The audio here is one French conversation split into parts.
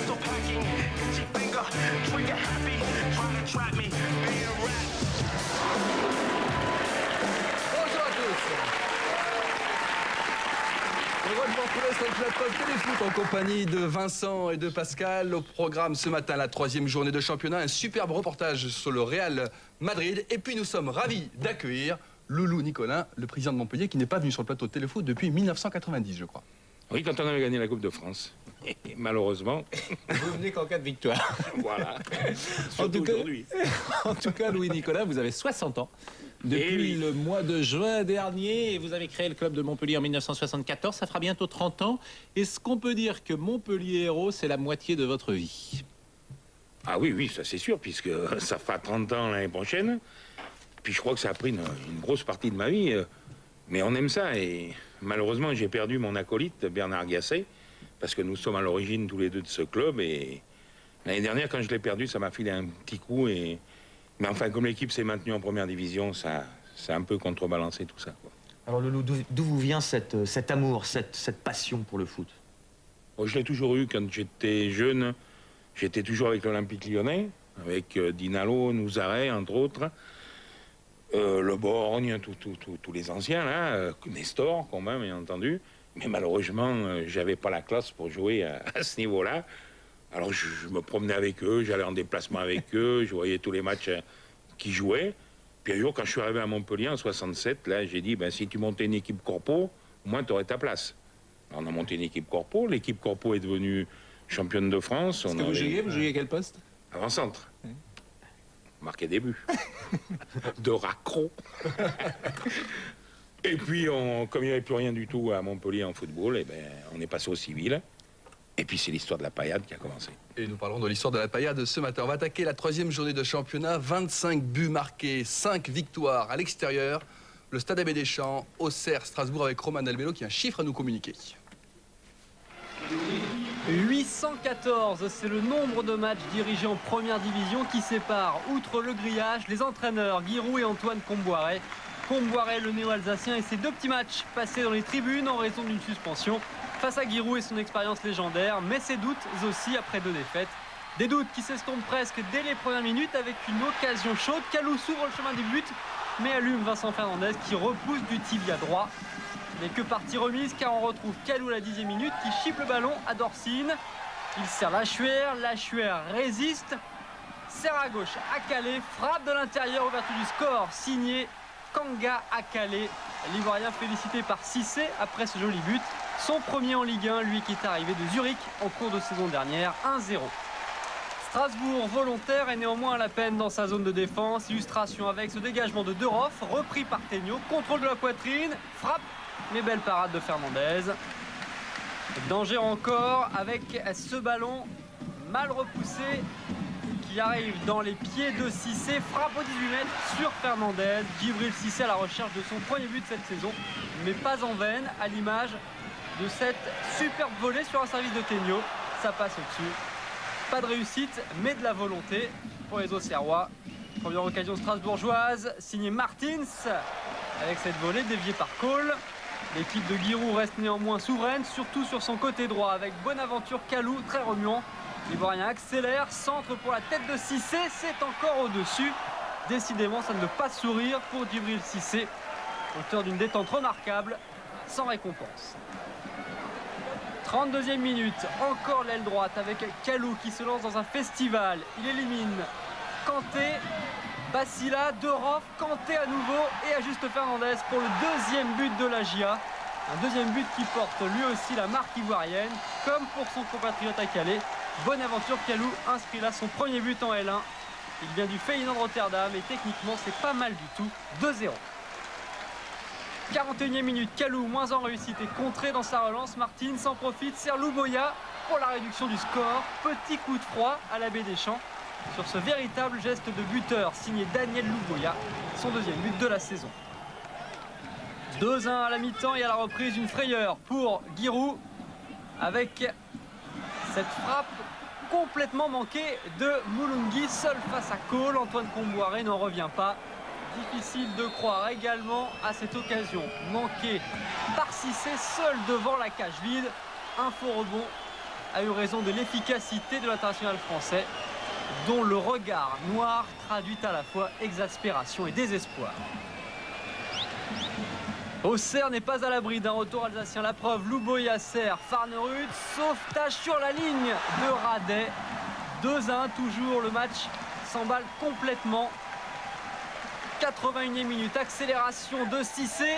Bonjour à tous. Heureux de vous retrouver sur le plateau de Téléfoot en compagnie de Vincent et de Pascal. Au programme ce matin, la 3e journée de championnat, un superbe reportage sur le Real Madrid. Et puis nous sommes ravis d'accueillir Loulou Nicolin, le président de Montpellier, qui n'est pas venu sur le plateau de Téléfoot depuis 1990, je crois. Oui, quand on avait gagné la Coupe de France. Et malheureusement... Vous venez qu'en cas de victoire. Voilà. Surtout aujourd'hui. En tout cas, Louis-Nicolas, vous avez 60 ans. Depuis le mois de juin dernier, vous avez créé le club de Montpellier en 1974. Ça fera bientôt 30 ans. Est-ce qu'on peut dire que Montpellier Hérault, c'est la moitié de votre vie? Ah oui, oui, ça c'est sûr, puisque ça fera 30 ans l'année prochaine. Puis je crois que ça a pris une grosse partie de ma vie. Mais on aime ça. Et malheureusement, j'ai perdu mon acolyte, Bernard Gasset, parce que nous sommes à l'origine tous les deux de ce club. Et l'année dernière, quand je l'ai perdu, ça m'a filé un petit coup. Mais enfin, comme l'équipe s'est maintenue en première division, ça a un peu contrebalancé tout ça, quoi. Alors Loulou, d'où vous vient cet amour, cette passion pour le foot? Bon, je l'ai toujours eu quand j'étais jeune. J'étais toujours avec l'Olympique Lyonnais, avec Dinalo, Nouzaret, entre autres. Le Borgne, tous les anciens, là, Nestor, quand même, bien entendu. Mais malheureusement, j'avais pas la classe pour jouer à ce niveau-là. Alors je me promenais avec eux, j'allais en déplacement avec eux, je voyais tous les matchs qu'ils jouaient. Puis un jour, quand je suis arrivé à Montpellier en 67, là, j'ai dit, ben, si tu montais une équipe corpo, au moins tu aurais ta place. Alors, on a monté une équipe corpo, l'équipe corpo est devenue championne de France. Est-ce que vous jouiez à quel poste? Avant-centre. Marqué des buts. De raccro. Et puis, comme il n'y avait plus rien du tout à Montpellier en football, eh ben, on est passé au civil. Et puis, c'est l'histoire de la paillade qui a commencé. Et nous parlerons de l'histoire de la paillade ce matin. On va attaquer la 3e journée de championnat. 25 buts marqués, 5 victoires à l'extérieur. Le Stade Abbé Deschamps, Auxerre, Strasbourg avec Roman Delvelo qui a un chiffre à nous communiquer. 814, c'est le nombre de matchs dirigés en première division qui sépare, outre le grillage, les entraîneurs Giroud et Antoine Comboiré. Comboiré, le néo-alsacien, et ses 2 petits matchs passés dans les tribunes en raison d'une suspension face à Giroud et son expérience légendaire, mais ses doutes aussi après 2 défaites. Des doutes qui s'estompent presque dès les premières minutes avec une occasion chaude. Kalou s'ouvre le chemin du but, mais allume Vincent Fernandez qui repousse du tibia droit. Mais que partie remise, car on retrouve Kalou à la 10e minute qui chipe le ballon à Dorcine. Il sert Lachuer résiste, serre à gauche Akalé, frappe de l'intérieur, ouverture du score, signé Kanga Akalé. L'Ivoirien félicité par Cissé après ce joli but. Son premier en Ligue 1, lui qui est arrivé de Zurich en cours de saison dernière, 1-0. Strasbourg volontaire et néanmoins à la peine dans sa zone de défense. Illustration avec ce dégagement de Deroff, repris par Tegnaud, contrôle de la poitrine, frappe, mais belle parade de Fernandez. Danger encore avec ce ballon mal repoussé qui arrive dans les pieds de Cissé, frappe au 18 mètres sur Fernandez. Djibril Cissé à la recherche de son premier but de cette saison, mais pas en vaine, à l'image de cette superbe volée sur un service de Tegnaud. Ça passe au-dessus. Pas de réussite, mais de la volonté pour les Auxerrois. Première occasion strasbourgeoise, signée Martins, avec cette volée déviée par Cole. L'équipe de Giroud reste néanmoins souveraine, surtout sur son côté droit, avec Bonaventure Kalou, très remuant. L'Ivoirien accélère, centre pour la tête de Cissé, c'est encore au-dessus. Décidément, ça ne veut pas sourire pour Djibril Cissé, auteur d'une détente remarquable, sans récompense. 32e minute, encore l'aile droite avec Kalou qui se lance dans un festival. Il élimine Kanté, Bacila, Deroff, Kanté à nouveau et ajuste Fernandez pour le 2e but de la GIA. Un 2e but qui porte lui aussi la marque ivoirienne, comme pour son compatriote à Calais. Bonaventure Kalou inscrit là son premier but en L1. Il vient du Feyenoord Rotterdam et techniquement c'est pas mal du tout, 2-0. 41e minute, Kalou moins en réussite et contré dans sa relance. Martins s'en profite, sert Louboya pour la réduction du score. Petit coup de froid à l'Abbé Deschamps sur ce véritable geste de buteur signé Daniel Louboya, son 2e but de la saison. 2-1 à la mi-temps et à la reprise, une frayeur pour Giroud avec cette frappe complètement manquée de Moulungi, seul face à Cole. Antoine Comboiré n'en revient pas. Difficile de croire également à cette occasion manquée par Cissé, seul devant la cage vide. Un faux rebond a eu raison de l'efficacité de l'international français, dont le regard noir traduit à la fois exaspération et désespoir. Auxerre n'est pas à l'abri d'un retour alsacien. La preuve, Loubo Yasser, Farnerud, sauvetage sur la ligne de Radet. 2-1, toujours le match s'emballe complètement. 81e minute, accélération de Cissé,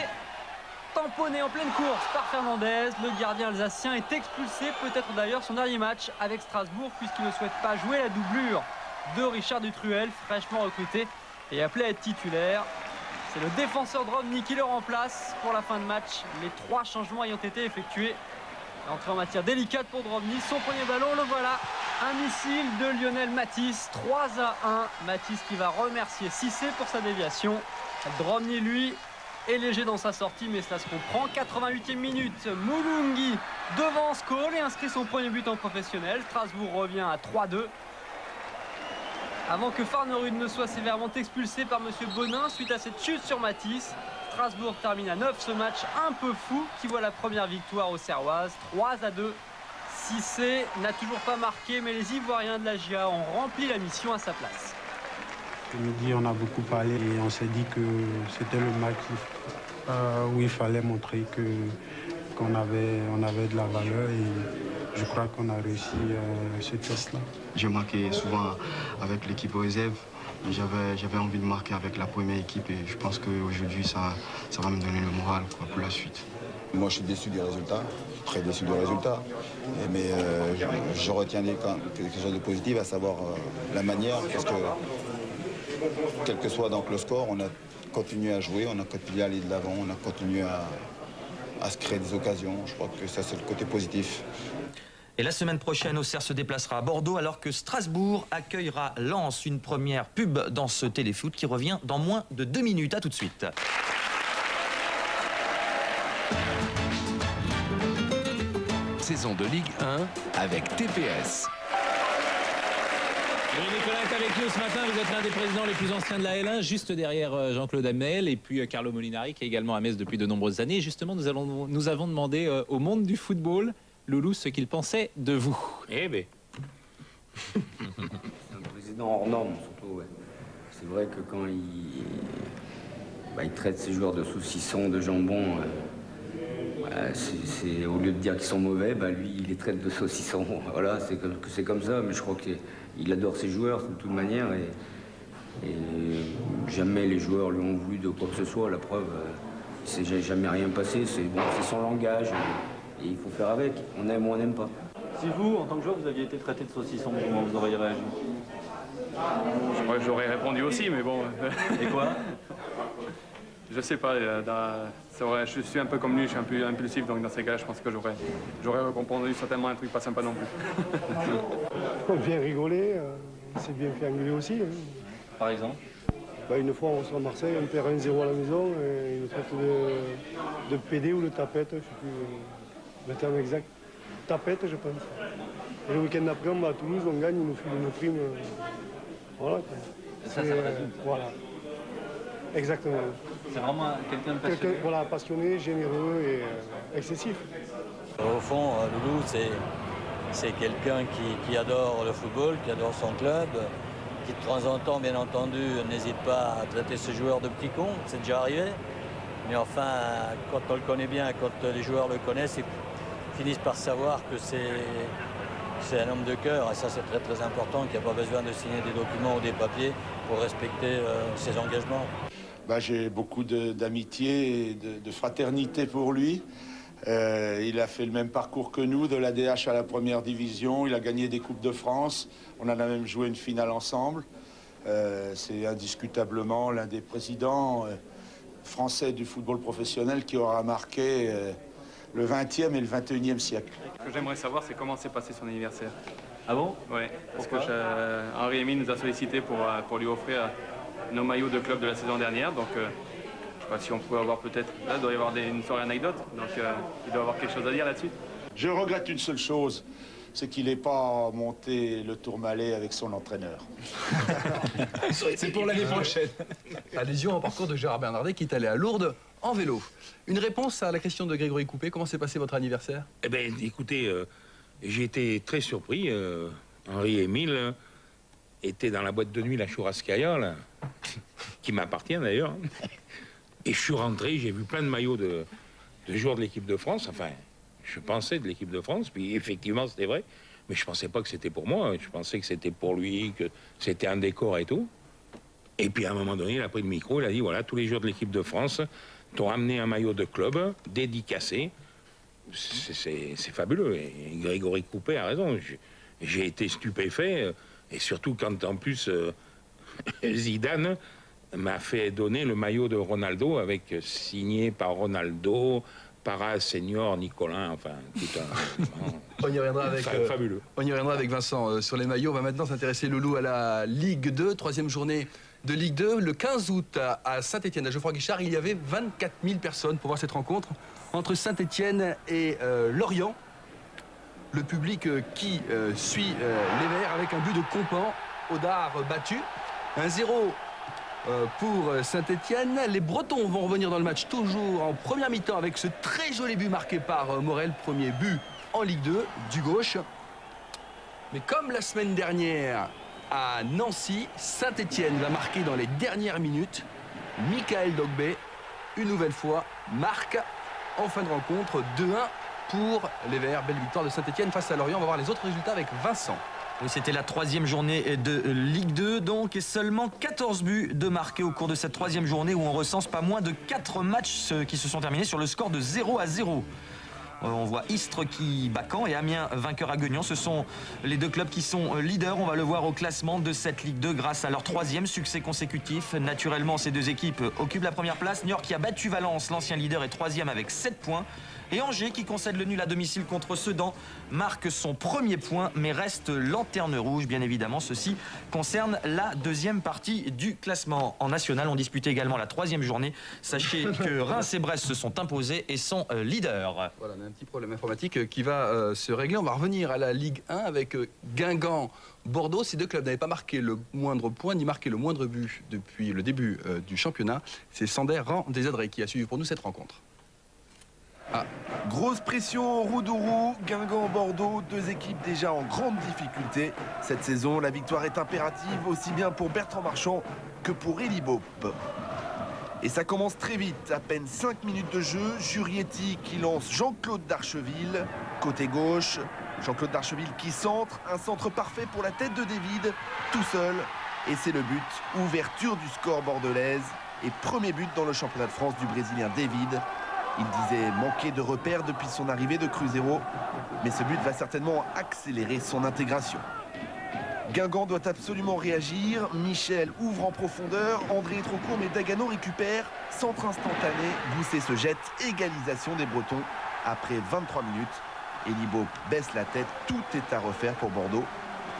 tamponné en pleine course par Fernandez. Le gardien alsacien est expulsé, peut-être d'ailleurs son dernier match avec Strasbourg, puisqu'il ne souhaite pas jouer la doublure de Richard Dutruel, fraîchement recruté et appelé à être titulaire. C'est le défenseur Drobny qui le remplace pour la fin de match, les 3 changements ayant été effectués. Entrée en matière délicate pour Drobny, son premier ballon, le voilà. Un missile de Lionel Matisse, 3-1. Matisse qui va remercier Cissé pour sa déviation. Drobny, lui, est léger dans sa sortie, mais cela se comprend. 88e minute, Moulungi devant Skol et inscrit son premier but en professionnel. Strasbourg revient à 3-2. Avant que Farnerud ne soit sévèrement expulsé par M. Bonin suite à cette chute sur Matisse. Strasbourg termine à 9 ce match un peu fou qui voit la première victoire aux Serroises, 3-2. Cissé n'a toujours pas marqué, mais les Ivoiriens de la GIA ont rempli la mission à sa place. Le midi, on a beaucoup parlé et on s'est dit que c'était le match où il fallait montrer qu'on avait de la valeur et je crois qu'on a réussi ce test-là. J'ai marqué souvent avec l'équipe réserve. J'avais envie de marquer avec la première équipe et je pense qu'aujourd'hui, ça va me donner le moral pour la suite. Moi, je suis déçu du résultat, très déçu du résultat. Mais je retiens quelque chose de positif, à savoir la manière, parce que quel que soit donc le score, on a continué à jouer, on a continué à aller de l'avant, on a continué à se créer des occasions. Je crois que ça, c'est le côté positif. Et la semaine prochaine, Auxerre se déplacera à Bordeaux alors que Strasbourg accueillera Lens. Une première pub dans ce téléfoot qui revient dans moins de 2 minutes. À tout de suite. Saison de Ligue 1 avec TPS. Louis Nicolas est avec nous ce matin, vous êtes l'un des présidents les plus anciens de la L1, juste derrière Jean-Claude Hamel et puis Carlo Molinari qui est également à Metz depuis de nombreuses années. Et justement, nous avons demandé au monde du football, Loulou, ce qu'il pensait de vous. Eh bien. C'est un président hors norme, surtout. Ouais. C'est vrai que quand il traite ses joueurs de saucissons, de jambon, au lieu de dire qu'ils sont mauvais, lui, il les traite de saucissons. Voilà, c'est comme ça, mais je crois qu'il adore ses joueurs de toute manière. Et jamais les joueurs lui ont voulu de quoi que ce soit. La preuve, c'est jamais rien passé. C'est son langage. Et il faut faire avec. On aime ou on n'aime pas. Si vous, en tant que joueur, vous aviez été traité de saucisson, comment vous auriez réagi? Je crois que j'aurais répondu aussi, mais bon. Et quoi? Je sais pas. Je suis un peu comme lui, je suis un peu impulsif, donc dans ces cas, je pense que j'aurais répondu certainement un truc pas sympa non plus. On vient rigoler, on s'est bien fait engueuler aussi. Hein. Par exemple? Une fois, on sera à Marseille, on perd 1-0 à la maison, et ils nous traitent de pédé ou de tapette, je ne sais plus le terme exact. Tapette, je pense. Et le week-end d'après, on va à Toulouse, on gagne, ils nous filent une prime. Voilà. Ça résume. Voilà. Exactement. C'est vraiment quelqu'un de passionné. Voilà, passionné, généreux et excessif. Au fond, Loulou, c'est quelqu'un qui adore le football, qui adore son club, qui de temps en temps, bien entendu, n'hésite pas à traiter ses joueurs de petits cons, c'est déjà arrivé. Mais enfin, quand on le connaît bien, quand les joueurs le connaissent, ils finissent par savoir que c'est un homme de cœur. Et ça, c'est très très important, qu'il n'y a pas besoin de signer des documents ou des papiers pour respecter ses engagements. J'ai beaucoup d'amitié et de fraternité pour lui. Il a fait le même parcours que nous, de l'ADH à la première division. Il a gagné des Coupes de France. On en a même joué une finale ensemble. C'est indiscutablement l'un des présidents français du football professionnel qui aura marqué le 20e et le 21e siècle. Ce que j'aimerais savoir, c'est comment s'est passé son anniversaire. Ah bon? Oui, parce que Henri Émile nous a sollicité pour lui offrir nos maillots de club de la saison dernière. Donc, je sais pas si on pouvait avoir peut-être... Là, il doit y avoir une soirée anecdote. Donc, il doit avoir quelque chose à dire là-dessus. Je regrette une seule chose, c'est qu'il n'ait pas monté le Tourmalet avec son entraîneur. C'est pour l'année prochaine. Allusion au parcours de Gérard Bernardet qui est allé à Lourdes en vélo. Une réponse à la question de Grégory Coupé. Comment s'est passé votre anniversaire? Eh bien, écoutez, j'ai été très surpris. Henri-Émile était dans la boîte de nuit, la Chouraskaya, là, qui m'appartient d'ailleurs. Et je suis rentré, j'ai vu plein de maillots de joueurs de l'équipe de France. Enfin, je pensais de l'équipe de France, puis effectivement, c'était vrai. Mais je pensais pas que c'était pour moi. Je pensais que c'était pour lui, que c'était un décor et tout. Et puis à un moment donné, il a pris le micro, il a dit voilà, tous les joueurs de l'équipe de France t'ont amené un maillot de club dédicacé. C'est fabuleux. Et Grégory Coupet a raison. J'ai été stupéfait. Et surtout quand en plus Zidane m'a fait donner le maillot de Ronaldo avec signé par Ronaldo, Para, Senior, Nicolin, enfin tout un... On y reviendra avec, fabuleux. On y reviendra avec Vincent sur les maillots. On va maintenant s'intéresser, Loulou, à la Ligue 2, troisième journée de Ligue 2. Le 15 août à Saint-Étienne, à Geoffroy Guichard, il y avait 24 000 personnes pour voir cette rencontre entre Saint-Étienne et Lorient. Le public qui suit les Verts avec un but de Compan, Audard battu. 1-0 pour Saint-Étienne. Les Bretons vont revenir dans le match toujours en première mi-temps avec ce très joli but marqué par Morel, premier but en Ligue 2 du gauche. Mais comme la semaine dernière à Nancy, Saint-Étienne va marquer dans les dernières minutes. Michael Dogbé, une nouvelle fois, marque en fin de rencontre 2-1 pour les Verts. Belle victoire de Saint-Étienne face à Lorient. On va voir les autres résultats avec Vincent. Oui, c'était la troisième journée de Ligue 2, donc, et seulement 14 buts de marqués au cours de cette troisième journée où on recense pas moins de 4 matchs qui se sont terminés sur le score de 0-0. On voit Istres qui bat Caen et Amiens vainqueur à Guignon. Ce sont les deux clubs qui sont leaders. On va le voir au classement de cette Ligue 2 grâce à leur troisième succès consécutif. Naturellement, ces deux équipes occupent la première place. Niort qui a battu Valence, l'ancien leader, est troisième avec 7 points. Et Angers, qui concède le nul à domicile contre Sedan, marque son premier point, mais reste lanterne rouge, bien évidemment. Ceci concerne la deuxième partie du classement. En national, on disputait également la troisième journée. Sachez que Reims et Brest se sont imposés et sont leaders. Voilà, on a un petit problème informatique qui va se régler. On va revenir à la Ligue 1 avec Guingamp, Bordeaux. Ces deux clubs n'avaient pas marqué le moindre point, ni marqué le moindre but depuis le début du championnat. C'est Sander Rand-Desadré qui a suivi pour nous cette rencontre. Ah. Grosse pression au Roudourou, Guingamp-Bordeaux, deux équipes déjà en grande difficulté. Cette saison, la victoire est impérative aussi bien pour Bertrand Marchand que pour Eli Bope. Et ça commence très vite, à peine 5 minutes de jeu. Jurietti qui lance Jean-Claude Darcheville, côté gauche. Jean-Claude Darcheville qui centre, un centre parfait pour la tête de David, tout seul. Et c'est le but, ouverture du score bordelaise et premier but dans le championnat de France du Brésilien David. Il disait manquer de repères depuis son arrivée de Cruzeiro, mais ce but va certainement accélérer son intégration. Guingamp doit absolument réagir. Michel ouvre en profondeur, André est trop court, mais Dagano récupère. Centre instantané, Gousset se jette, égalisation des Bretons après 23 minutes. Eli Bope baisse la tête, tout est à refaire pour Bordeaux.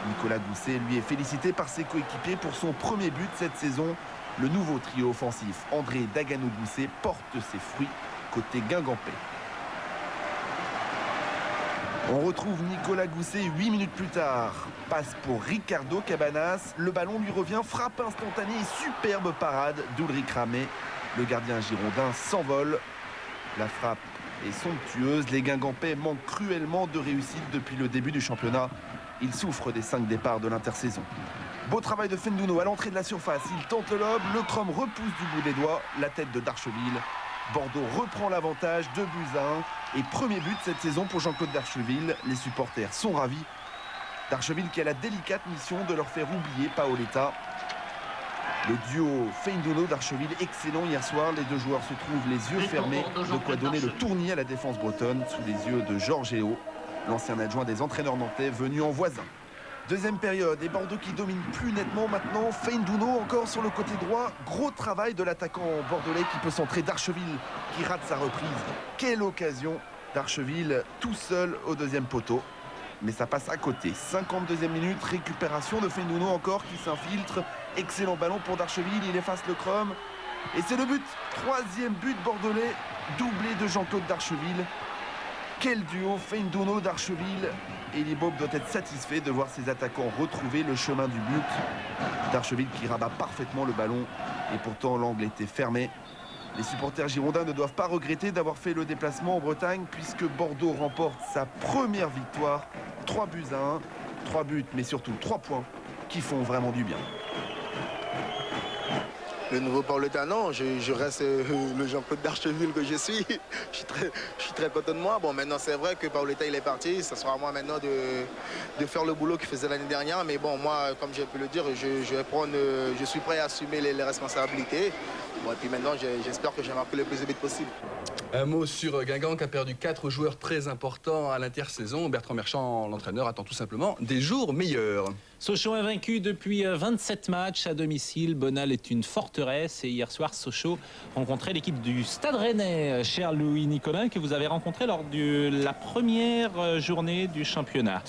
Nicolas Gousset, lui, est félicité par ses coéquipiers pour son premier but cette saison. Le nouveau trio offensif André, Dagano, Gousset porte ses fruits côté guingampais. On retrouve Nicolas Gousset 8 minutes plus tard. Passe pour Ricardo Cabanas. Le ballon lui revient, frappe instantanée et superbe parade d'Ulrich Ramé. Le gardien girondin s'envole. La frappe est somptueuse. Les guingampais manquent cruellement de réussite depuis le début du championnat. Ils souffrent des 5 départs de l'intersaison. Beau travail de Fendouno à l'entrée de la surface. Il tente le lob. Le Chrome repousse du bout des doigts la tête de Darcheville. Bordeaux reprend l'avantage, 2 buts à 1. Et premier but cette saison pour Jean-Claude Darcheville. Les supporters sont ravis. Darcheville qui a la délicate mission de leur faire oublier Paoletta. Le duo Fendouno-Darcheville excellent hier soir. Les deux joueurs se trouvent les yeux fermés. De quoi donner le tournis à la défense bretonne sous les yeux de Georges Héo, l'ancien adjoint des entraîneurs nantais venu en voisin. Deuxième période et Bordeaux qui domine plus nettement maintenant. Fendouno encore sur le côté droit. Gros travail de l'attaquant bordelais qui peut centrer. Darcheville qui rate sa reprise. Quelle occasion. Darcheville tout seul au deuxième poteau. Mais ça passe à côté. 52e minute, récupération de Fendouno encore qui s'infiltre. Excellent ballon pour Darcheville, il efface le Chrome. Et c'est le but. Troisième but bordelais, doublé de Jean-Claude Darcheville. Quel duo, Fendouno, Darcheville. Eli Bope doit être satisfait de voir ses attaquants retrouver le chemin du but. Darcheville qui rabat parfaitement le ballon. Et pourtant l'angle était fermé. Les supporters girondins ne doivent pas regretter d'avoir fait le déplacement en Bretagne puisque Bordeaux remporte sa première victoire 3 buts à 1. 3 buts, mais surtout 3 points qui font vraiment du bien. Le nouveau Paoletta, non, je reste le Jean-Claude d'Archeville que je suis. Je suis très content de moi. Bon, maintenant, c'est vrai que Paoletta, il est parti. Ça sera à moi maintenant de faire le boulot qu'il faisait l'année dernière. Mais bon, moi, comme j'ai pu le dire, je suis prêt à assumer les responsabilités. Bon, et puis maintenant, j'espère que j'ai marqué le plus de buts possible. Un mot sur Guingamp qui a perdu 4 joueurs très importants à l'intersaison. Bertrand Merchant, l'entraîneur, attend tout simplement des jours meilleurs. Sochaux invaincu depuis 27 matchs à domicile. Bonal est une forteresse et hier soir, Sochaux rencontrait l'équipe du Stade Rennais, cher Louis Nicolin, que vous avez rencontré lors de la première journée du championnat.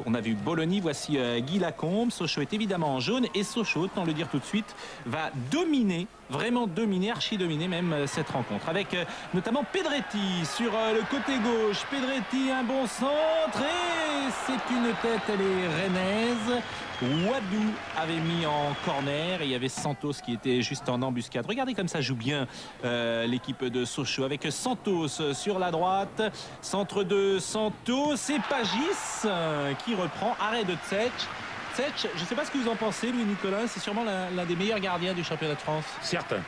On a vu Bologna, voici Guy Lacombe. Sochaux est évidemment en jaune et Sochaux, autant le dire tout de suite, va dominer, vraiment dominer, archi-dominer même cette rencontre. Avec notamment Pedretti sur le côté gauche. Pedretti, un bon centre et c'est une tête, elle est rennaise. Wadou avait mis en corner et il y avait Santos qui était juste en embuscade. Regardez comme ça joue bien l'équipe de Sochaux avec Santos sur la droite. Centre de Santos et Pagis qui reprend. Arrêt de Tsetch. Tsetch, je ne sais pas ce que vous en pensez, Louis Nicolin, c'est sûrement l'un des meilleurs gardiens du championnat de France. Certain.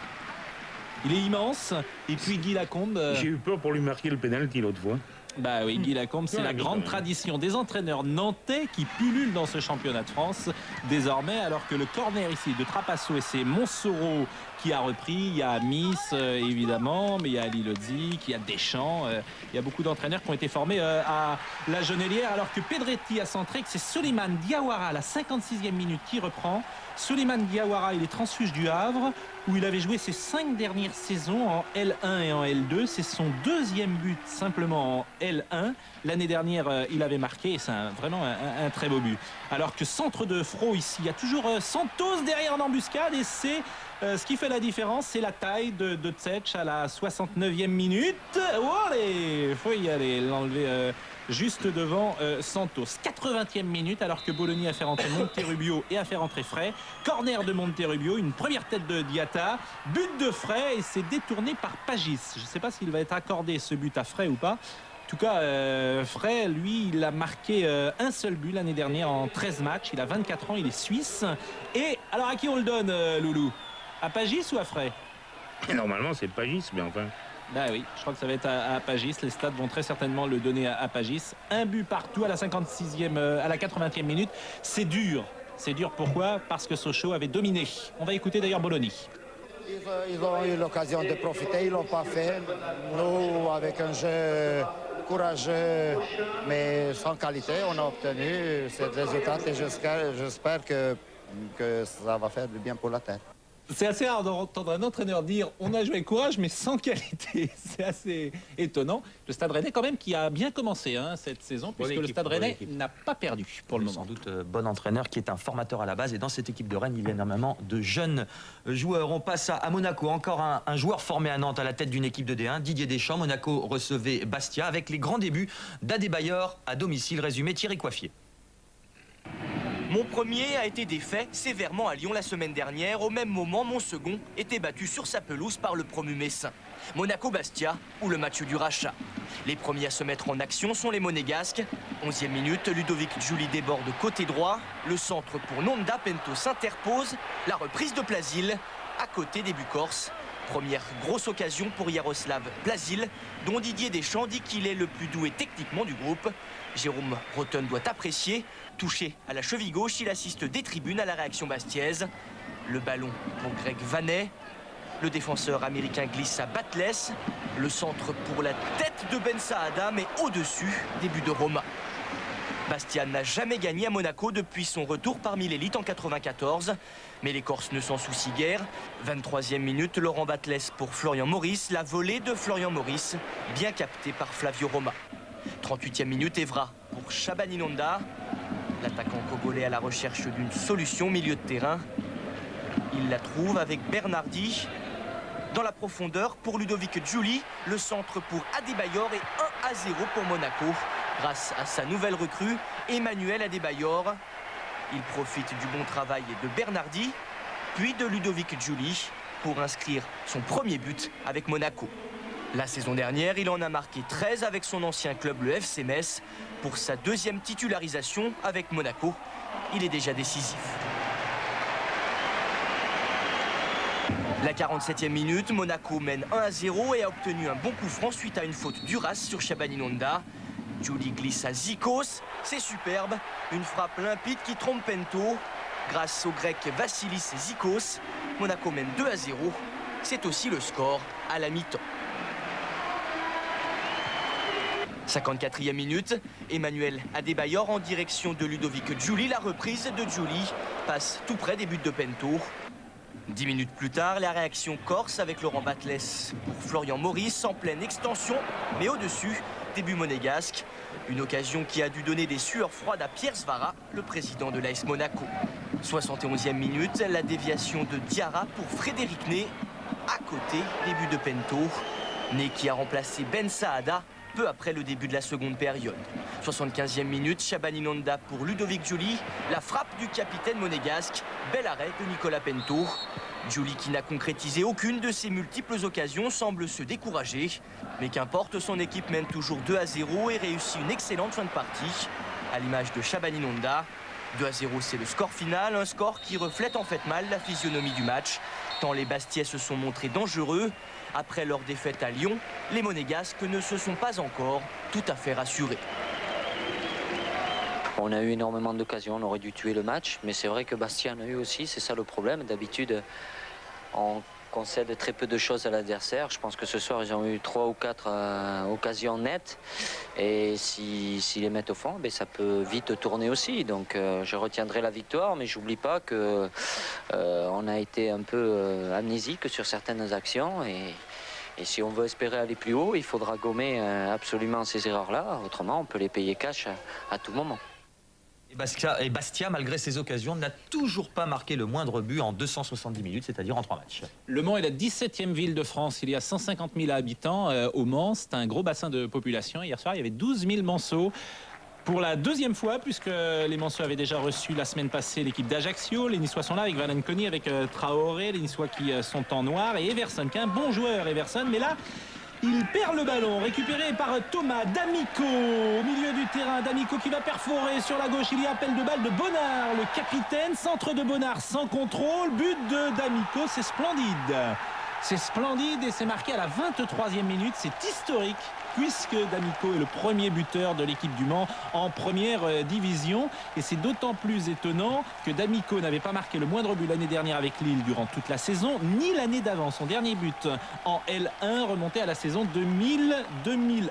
Il est immense. Et puis Guy Lacombe. J'ai eu peur pour lui marquer le pénalty l'autre fois. Bah oui, Guy Lacombe, c'est la grande tradition des entraîneurs nantais qui pullulent dans ce championnat de France désormais, alors que le corner ici de Trapasso et c'est Montsoro qui a repris. Il y a Miss évidemment, mais il y a Ali Lodzi, il y a Deschamps. Il y a beaucoup d'entraîneurs qui ont été formés à la Genelière, alors que Pedretti a centré, que c'est Souleymane Diawara à la 56e minute qui reprend. Souleymane Diawara, il est transfuge du Havre, où il avait joué ses 5 dernières saisons en L1 et en L2. C'est son 2e but simplement en L1. L'année dernière, il avait marqué et c'est vraiment un très beau but. Alors que centre de Fro ici, il y a toujours Santos derrière en embuscade et c'est ce qui fait la différence, c'est la taille de Tsetch à la 69e minute. Oh, allez, faut y aller, l'enlever juste devant Santos. 80e minute, alors que Bologna a fait rentrer Monterrubio et a fait rentrer Frey. Corner de Monterrubio, une première tête de Diatta, but de Frey et c'est détourné par Pagis. Je ne sais pas s'il va être accordé ce but à Frey ou pas. En tout cas, Frey, lui, il a marqué un seul but l'année dernière en 13 matchs. Il a 24 ans, il est suisse. Et alors, à qui on le donne, Loulou? À Pagis ou à Frey? Normalement, c'est Pagis, mais enfin... Bah oui, je crois que ça va être à Pagis. Les stades vont très certainement le donner à Pagis. Un but partout à la 56e, à la 80e minute. C'est dur. C'est dur, pourquoi? Parce que Sochaux avait dominé. On va écouter d'ailleurs Bologna. Ils ont eu l'occasion de profiter, ils ne l'ont pas fait. Nous, avec un jeu courageux, mais sans qualité, on a obtenu ce résultat et j'espère que ça va faire du bien pour la terre. C'est assez rare d'entendre un entraîneur dire on a joué courage mais sans qualité. C'est assez étonnant. Le Stade Rennais quand même qui a bien commencé cette saison, puisque le Stade Rennais n'a pas perdu pour le moment. Sans doute bon entraîneur qui est un formateur à la base, et dans cette équipe de Rennes il y a énormément de jeunes joueurs. On passe à Monaco, encore un joueur formé à Nantes à la tête d'une équipe de D1, Didier Deschamps. Monaco recevait Bastia avec les grands débuts d'Adebayor à domicile. Résumé Thierry Coiffier. Mon premier a été défait sévèrement à Lyon la semaine dernière. Au même moment, mon second était battu sur sa pelouse par le promu messin. Monaco-Bastia ou le match du rachat. Les premiers à se mettre en action sont les Monégasques. 11e minute, Ludovic Giuli déborde côté droit. Le centre pour Nonda, Pento s'interpose. La reprise de Plasil à côté des buts corses. Première grosse occasion pour Yaroslav Plasil, dont Didier Deschamps dit qu'il est le plus doué techniquement du groupe. Jérôme Rotten doit apprécier. Touché à la cheville gauche, il assiste des tribunes à la réaction bastiaise. Le ballon pour Greg Vanet. Le défenseur américain glisse à Batles. Le centre pour la tête de Ben Saada, mais au-dessus des buts de Roma. Bastia n'a jamais gagné à Monaco depuis son retour parmi l'élite en 94. Mais les Corses ne s'en soucient guère. 23e minute, Laurent Batles pour Florian Maurice. La volée de Florian Maurice, bien captée par Flavio Roma. 38e minute, Evra pour Shabani Nonda. L'attaquant congolais à la recherche d'une solution milieu de terrain. Il la trouve avec Bernardi. Dans la profondeur pour Ludovic Giuli. Le centre pour Adebayor et 1-0 pour Monaco. Grâce à sa nouvelle recrue, Emmanuel Adebayor. Il profite du bon travail de Bernardi, puis de Ludovic Giuli pour inscrire son premier but avec Monaco. La saison dernière, il en a marqué 13 avec son ancien club, le FC Metz. Pour sa deuxième titularisation avec Monaco, il est déjà décisif. La 47e minute, Monaco mène 1-0 et a obtenu un bon coup franc suite à une faute d'Uras sur Chabaninonda. Giuli glisse à Zikos, c'est superbe, une frappe limpide qui trompe Pento. Grâce au grec Vassilis Zikos, Monaco mène 2-0. C'est aussi le score à la mi-temps. 54e minute, Emmanuel Adebayor en direction de Ludovic Giuli. La reprise de Giuli passe tout près des buts de Pento. 10 minutes plus tard, la réaction corse avec Laurent Batles pour Florian Maurice en pleine extension, mais au-dessus, début monégasque. Une occasion qui a dû donner des sueurs froides à Pierre Svara, le président de l'AS Monaco. 71e minute, la déviation de Diarra pour Frédéric Ney, à côté des buts de Pento. Ney qui a remplacé Ben Saada peu après le début de la seconde période. 75e minute, Chabaninonda pour Ludovic Giuli. La frappe du capitaine monégasque. Bel arrêt de Nicolas Pento. Giuli qui n'a concrétisé aucune de ses multiples occasions semble se décourager. Mais qu'importe, son équipe mène toujours 2-0 et réussit une excellente fin de partie. À l'image de Chabaninonda. 2-0, c'est le score final. Un score qui reflète en fait mal la physionomie du match. Tant les Bastiais se sont montrés dangereux. Après leur défaite à Lyon, les Monégasques ne se sont pas encore tout à fait rassurés. On a eu énormément d'occasions, on aurait dû tuer le match, mais c'est vrai que Bastia en a eu aussi, c'est ça le problème. D'habitude, on concède très peu de choses à l'adversaire. Je pense que ce soir, ils ont eu 3 ou 4 occasions nettes. Et s'ils les mettent au fond, ça peut vite tourner aussi. Donc je retiendrai la victoire, mais j'oublie pas que on a été un peu amnésique sur certaines actions. Et si on veut espérer aller plus haut, il faudra gommer absolument ces erreurs-là. Autrement, on peut les payer cash à tout moment. Et Bastia, malgré ses occasions, n'a toujours pas marqué le moindre but en 270 minutes, c'est-à-dire en 3 matchs. Le Mans est la 17e ville de France. Il y a 150 000 habitants au Mans. C'est un gros bassin de population. Hier soir, il y avait 12 000 Manceaux. Pour la deuxième fois, puisque les Manceaux avaient déjà reçu la semaine passée l'équipe d'Ajaccio. Les Niçois sont là avec Van Anconi, avec Traoré. Les Niçois qui sont en noir. Et Everson, qui est un bon joueur, Everson. Mais là, il perd le ballon, récupéré par Thomas D'Amico au milieu du terrain. D'Amico qui va perforer sur la gauche. Il y a appel de balle de Bonnard, le capitaine. Centre de Bonnard sans contrôle. But de D'Amico, c'est splendide. C'est splendide et c'est marqué à la 23e minute. C'est historique puisque D'Amico est le premier buteur de l'équipe du Mans en première division. Et c'est d'autant plus étonnant que D'Amico n'avait pas marqué le moindre but l'année dernière avec Lille durant toute la saison, ni l'année d'avant. Son dernier but en L1 remontait à la saison 2000-2001.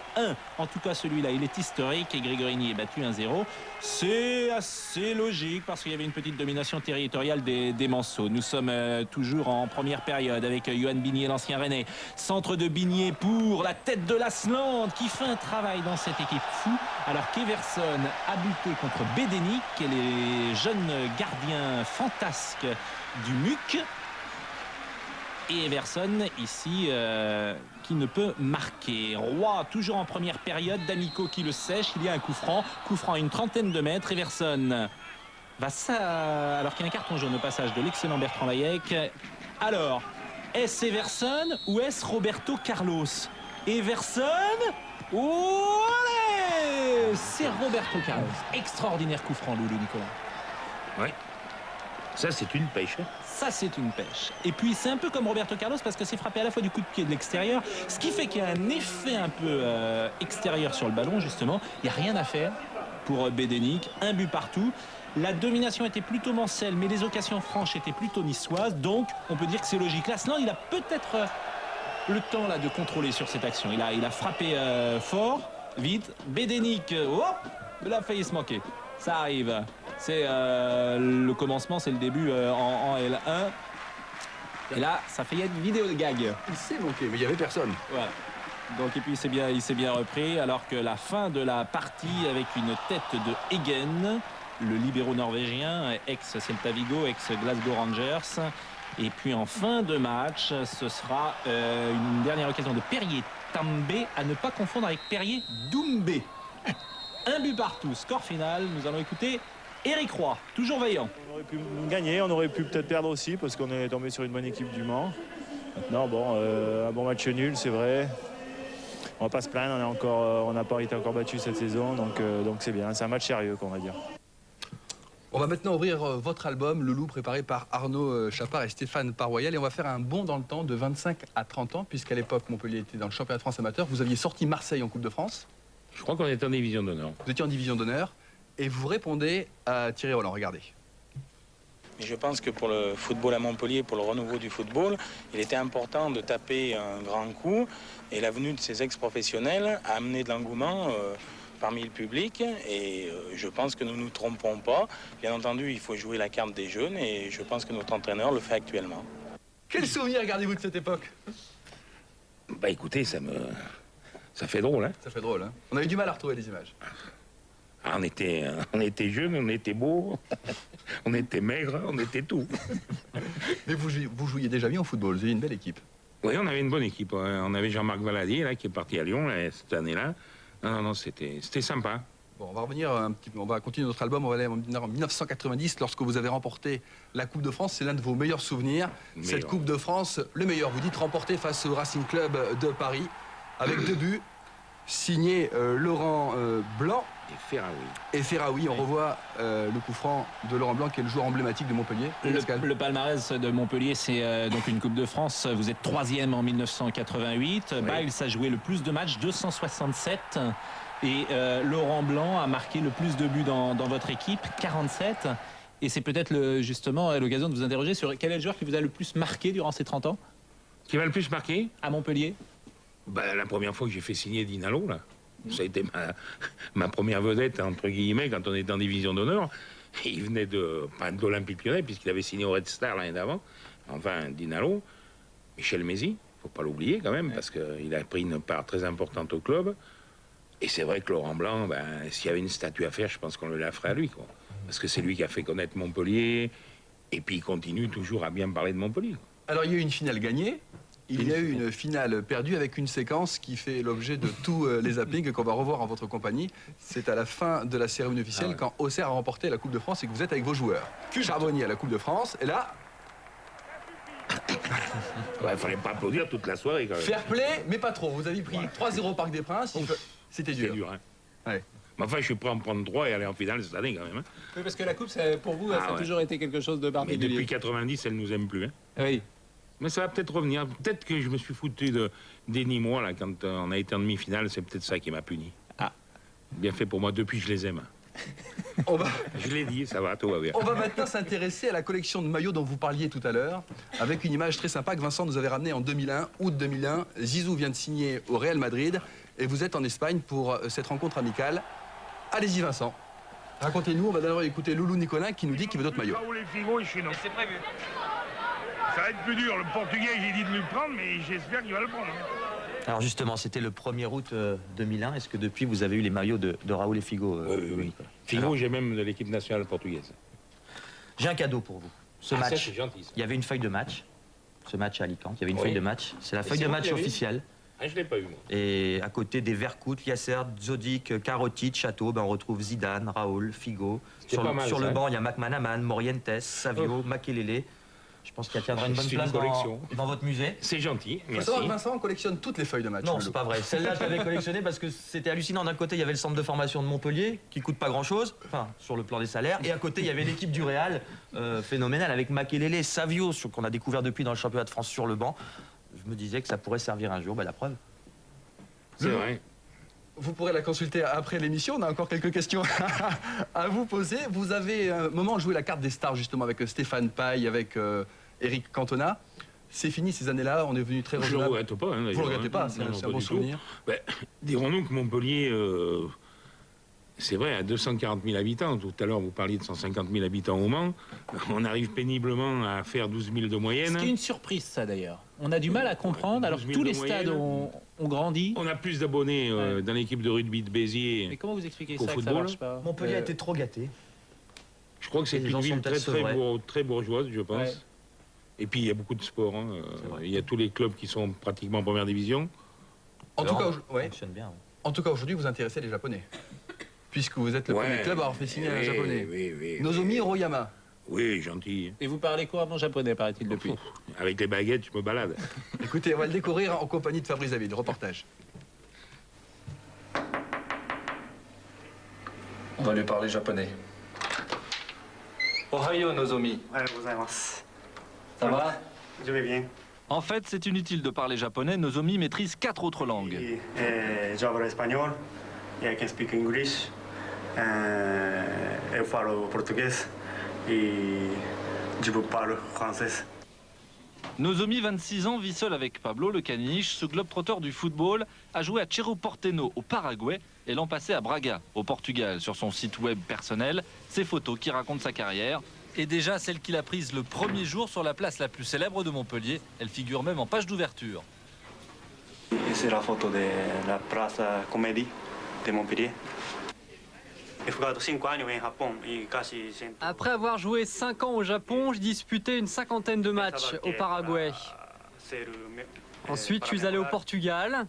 En tout cas, celui-là, il est historique et Grégorini est battu 1-0. C'est assez logique parce qu'il y avait une petite domination territoriale des Manceaux. Nous sommes toujours en première période avec Johan Bigné, l'ancien Rennais. Centre de Bigné pour la tête de l'Aslan qui fait un travail dans cette équipe fou alors qu'Everson a buté contre Bédénic et les jeunes gardiens fantasques du MUC. Et Everson ici qui ne peut marquer. Roy toujours en première période, D'Amico qui le sèche, il y a un coup franc à une trentaine de mètres. Everson va ça alors qu'il y a un carton jaune au passage de l'excellent Bertrand Layec. Alors, est-ce Everson ou est-ce Roberto Carlos? Everson, olé, c'est Roberto Carlos. Extraordinaire coup franc, Loulou Nicolas. Oui, ça c'est une pêche. Ça c'est une pêche. Et puis c'est un peu comme Roberto Carlos parce que c'est frappé à la fois du coup de pied de l'extérieur, ce qui fait qu'il y a un effet un peu extérieur sur le ballon justement. Il n'y a rien à faire pour Bédénic, un but partout. La domination était plutôt mancelle, mais les occasions franches étaient plutôt niçoises, donc on peut dire que c'est logique. L'Aslan, il a peut-être le temps là de contrôler sur cette action. Il a frappé fort, vite. Bédénic, il a failli se manquer. Ça arrive. C'est le commencement, c'est le début en L1. Et là, ça fait une vidéo de gag. Il s'est manqué, mais il n'y avait personne. Voilà. Donc, et puis il s'est bien repris, alors que la fin de la partie avec une tête de Egen, le libéro norvégien, ex-Celta Vigo, ex-Glasgow Rangers. Et puis en fin de match, ce sera une dernière occasion de Perrier També, à ne pas confondre avec Perrier Doumbé. Un but partout, score final. Nous allons écouter Éric Roy, toujours vaillant. On aurait pu gagner, on aurait pu peut-être perdre aussi parce qu'on est tombé sur une bonne équipe du Mans. Maintenant, bon, un bon match nul, c'est vrai. va pas se plaindre, on n'a pas été encore battu cette saison, donc c'est bien, c'est un match sérieux, qu'on va dire. On va maintenant ouvrir votre album, Loulou, préparé par Arnaud Chapard et Stéphane Paroyal. Et on va faire un bond dans le temps de 25 à 30 ans, puisqu'à l'époque, Montpellier était dans le championnat de France amateur. Vous aviez sorti Marseille en Coupe de France. Je crois qu'on était en division d'honneur. Vous étiez en division d'honneur. Et vous répondez à Thierry Roland. Regardez. Mais je pense que pour le football à Montpellier, pour le renouveau du football, il était important de taper un grand coup. Et la venue de ces ex-professionnels a amené de l'engouement parmi le public, et je pense que nous ne nous trompons pas. Bien entendu, il faut jouer la carte des jeunes, et je pense que notre entraîneur le fait actuellement. Quel souvenir gardez-vous de cette époque? Bah écoutez, ça fait drôle, hein. Ça fait drôle, hein. On a eu du mal à retrouver les images. Ah, on était jeunes, on était beaux, on était maigres, on était tout. Mais vous jouiez déjà bien au football, vous aviez une belle équipe. Oui, on avait une bonne équipe. On avait Jean-Marc Valadier, là, qui est parti à Lyon là, cette année-là. Non, c'était sympa. Bon, on va revenir un petit peu, on va continuer notre album, on va aller en 1990, lorsque vous avez remporté la Coupe de France. C'est l'un de vos meilleurs souvenirs. Cette Coupe de France, le meilleur, vous dites, remporté face au Racing Club de Paris, avec 2 buts, signé Laurent Blanc. Et Ferraoui, on revoit le coup franc de Laurent Blanc, qui est le joueur emblématique de Montpellier. Le palmarès de Montpellier, c'est donc une Coupe de France. Vous êtes 3e en 1988. Oui. Biles a joué le plus de matchs, 267. Et Laurent Blanc a marqué le plus de buts dans votre équipe, 47. Et c'est peut-être justement l'occasion de vous interroger sur quel est le joueur qui vous a le plus marqué durant ces 30 ans? Qui m'a le plus marqué? À Montpellier? Bah, la première fois que j'ai fait signer Dinalo, là. Ça a été ma première vedette, entre guillemets, quand on était en division d'honneur. Il venait de l'Olympique Lyonnais, puisqu'il avait signé au Red Star l'année d'avant. Enfin, Dinalo, Michel Mézy, faut pas l'oublier quand même, parce qu'il a pris une part très importante au club. Et c'est vrai que Laurent Blanc, s'il y avait une statue à faire, je pense qu'on le la ferait à lui, quoi. Parce que c'est lui qui a fait connaître Montpellier, et puis il continue toujours à bien parler de Montpellier, quoi. Alors, il y a eu une finale gagnée. Il y a eu une finale perdue avec une séquence qui fait l'objet de tous les zappings qu'on va revoir en votre compagnie. C'est à la fin de la cérémonie officielle, quand Auxerre a remporté la Coupe de France et que vous êtes avec vos joueurs. Charbonnier à la Coupe de France, et là... Il fallait pas applaudir toute la soirée, quand même. Fair play, mais pas trop. Vous avez pris 3-0 au Parc des Princes. C'était dur. C'était dur, hein. Ouais. Mais enfin, je suis prêt à en prendre 3 et aller en finale cette année, quand même. Hein. Oui, parce que la Coupe, pour vous, ça a toujours été quelque chose de particulier. Mais depuis 90, elle nous aime plus, hein. Oui. Mais ça va peut-être revenir. Peut-être que je me suis foutu des Nîmois, là, quand on a été en demi-finale. C'est peut-être ça qui m'a puni. Ah. Bien fait pour moi. Depuis, je les aime. Je l'ai dit, ça va, tout va bien. On va maintenant s'intéresser à la collection de maillots dont vous parliez tout à l'heure, avec une image très sympa que Vincent nous avait ramenée en 2001, août 2001. Zizou vient de signer au Real Madrid et vous êtes en Espagne pour cette rencontre amicale. Allez-y, Vincent. Racontez-nous, on va d'abord écouter Loulou Nicolin qui nous dit qu'il veut d'autres maillots. C'est prévu. Ça va être plus dur. Le Portugais, j'ai dit de le prendre, mais j'espère qu'il va le prendre. Alors justement, c'était le 1er août 2001. Est-ce que depuis, vous avez eu les maillots de Raoul et Figo? Oui. Figo, j'ai même de l'équipe nationale portugaise. J'ai un cadeau pour vous. Ce match, ça, c'est gentil, ça. Il y avait une feuille de match. Ce match à Alicante, il y avait une feuille de match. C'est la feuille de match officielle. Ah, je l'ai pas eu, moi. Et à côté des Vercoute, Yasser, Zodik, Carotti, Chateau, on retrouve Zidane, Raoul, Figo. Sur le banc, il y a McManaman, Morientes, Savio, Makelele. Je pense qu'il tiendra une bonne place dans votre musée. C'est gentil, merci. Vincent collectionne toutes les feuilles de match. Non, c'est pas vrai. Celle-là, je l'avais collectionnée parce que c'était hallucinant. D'un côté, il y avait le centre de formation de Montpellier, qui coûte pas grand-chose, enfin, sur le plan des salaires. Et à côté, il y avait l'équipe du Real, phénoménale, avec Makelele, Savio, qu'on a découvert depuis dans le championnat de France sur le banc. Je me disais que ça pourrait servir un jour, la preuve. C'est vrai. Vous pourrez la consulter après l'émission. On a encore quelques questions à vous poser. Vous avez un moment joué la carte des stars, justement, avec Stéphane Paille, avec Eric Cantona. C'est fini ces années-là, on est venu très raisonnable. Je ne le regrette pas. Hein, vous ne le regrettez pas, c'est un bon souvenir. Dirons-nous que Montpellier, c'est vrai, à 240 000 habitants, tout à l'heure vous parliez de 150 000 habitants au Mans, on arrive péniblement à faire 12 000 de moyenne. C'est une surprise, ça d'ailleurs. On a du mal à comprendre, alors tous les stades ont grandi. On a plus d'abonnés dans l'équipe de rugby de Béziers. Mais comment vous expliquez ça, que ça marche pas? Montpellier a été trop gâté. Je crois que c'est une ville très bourgeoise, je pense. Ouais. Et puis il y a beaucoup de sport. Hein. Il y a tous les clubs qui sont pratiquement en première division. En tout cas, aujourd'hui, vous intéressez les Japonais. Puisque vous êtes le premier club à avoir fait signer un Japonais. Nozomi Hiroyama. Oui, gentil. Et vous parlez couramment japonais, paraît-il, depuis? Avec les baguettes, je me balade. Écoutez, on va le découvrir en compagnie de Fabrice David. Reportage. On va lui parler japonais. Ohayo Nozomi. Ça va? Je vais bien. En fait, c'est inutile de parler japonais. Nozomi maîtrise 4 autres langues. Je parle espagnol, I can speak English, je parle portugais et je parle français. Nozomi, 26 ans, vit seul avec Pablo, le caniche. Ce globe-trotteur du football a joué à Cerro Porteño au Paraguay et l'an passé à Braga, au Portugal. Sur son site web personnel, ses photos qui racontent sa carrière. Et déjà celle qu'il a prise le premier jour sur la place la plus célèbre de Montpellier. Elle figure même en page d'ouverture. C'est la photo de la place Comédie de Montpellier. Après avoir joué 5 ans au Japon, je disputais une cinquantaine de matchs au Paraguay. Ensuite, je suis allé au Portugal.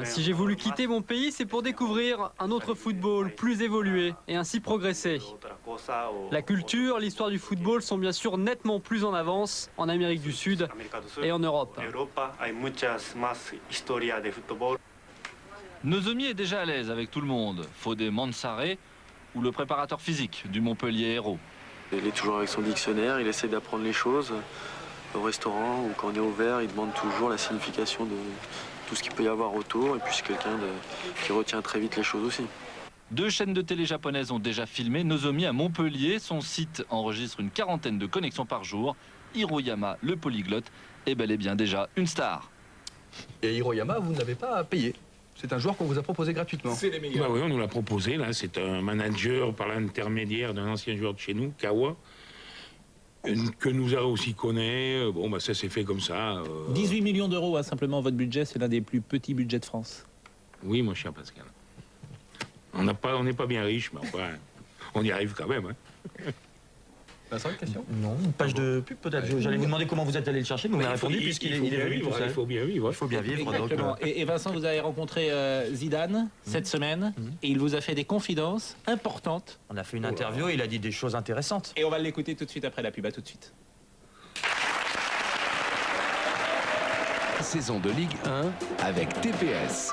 Si j'ai voulu quitter mon pays, c'est pour découvrir un autre football plus évolué et ainsi progresser. La culture, l'histoire du football sont bien sûr nettement plus en avance en Amérique du Sud et en Europe. Nozomi est déjà à l'aise avec tout le monde. Fodé Mansare ou le préparateur physique du Montpellier Hérault. Il est toujours avec son dictionnaire, il essaie d'apprendre les choses. Au restaurant ou quand on est au vert, il demande toujours la signification de tout ce qu'il peut y avoir autour. Et puis c'est quelqu'un qui retient très vite les choses aussi. 2 chaînes de télé japonaises ont déjà filmé Nozomi à Montpellier. Son site enregistre une 40aine de connexions par jour. Hiroyama, le polyglotte, est bel et bien déjà une star. Et Hiroyama, vous n'avez pas à payer. C'est un joueur qu'on vous a proposé gratuitement. C'est les meilleurs. Bah oui, on nous l'a proposé, là. C'est un manager par l'intermédiaire d'un ancien joueur de chez nous, Kawa, que nous a aussi connaît. Bon, bah ça s'est fait comme ça. 18 millions d'euros, hein, simplement, votre budget, c'est l'un des plus petits budgets de France. Oui, mon cher Pascal. On n'est pas bien riche, mais enfin, on y arrive quand même. Hein. Vincent, une question? Non, une page de pub peut-être. J'allais vous demander comment vous êtes allé le chercher, mais vous m'avez répondu puisqu'il est venu tout seul. Il faut bien vivre. Il faut bien vivre. Exactement. Donc, et Vincent, vous avez rencontré Zidane cette semaine et il vous a fait des confidences importantes. On a fait une interview et il a dit des choses intéressantes. Et on va l'écouter tout de suite après la pub. À tout de suite. Saison de Ligue 1 avec TPS.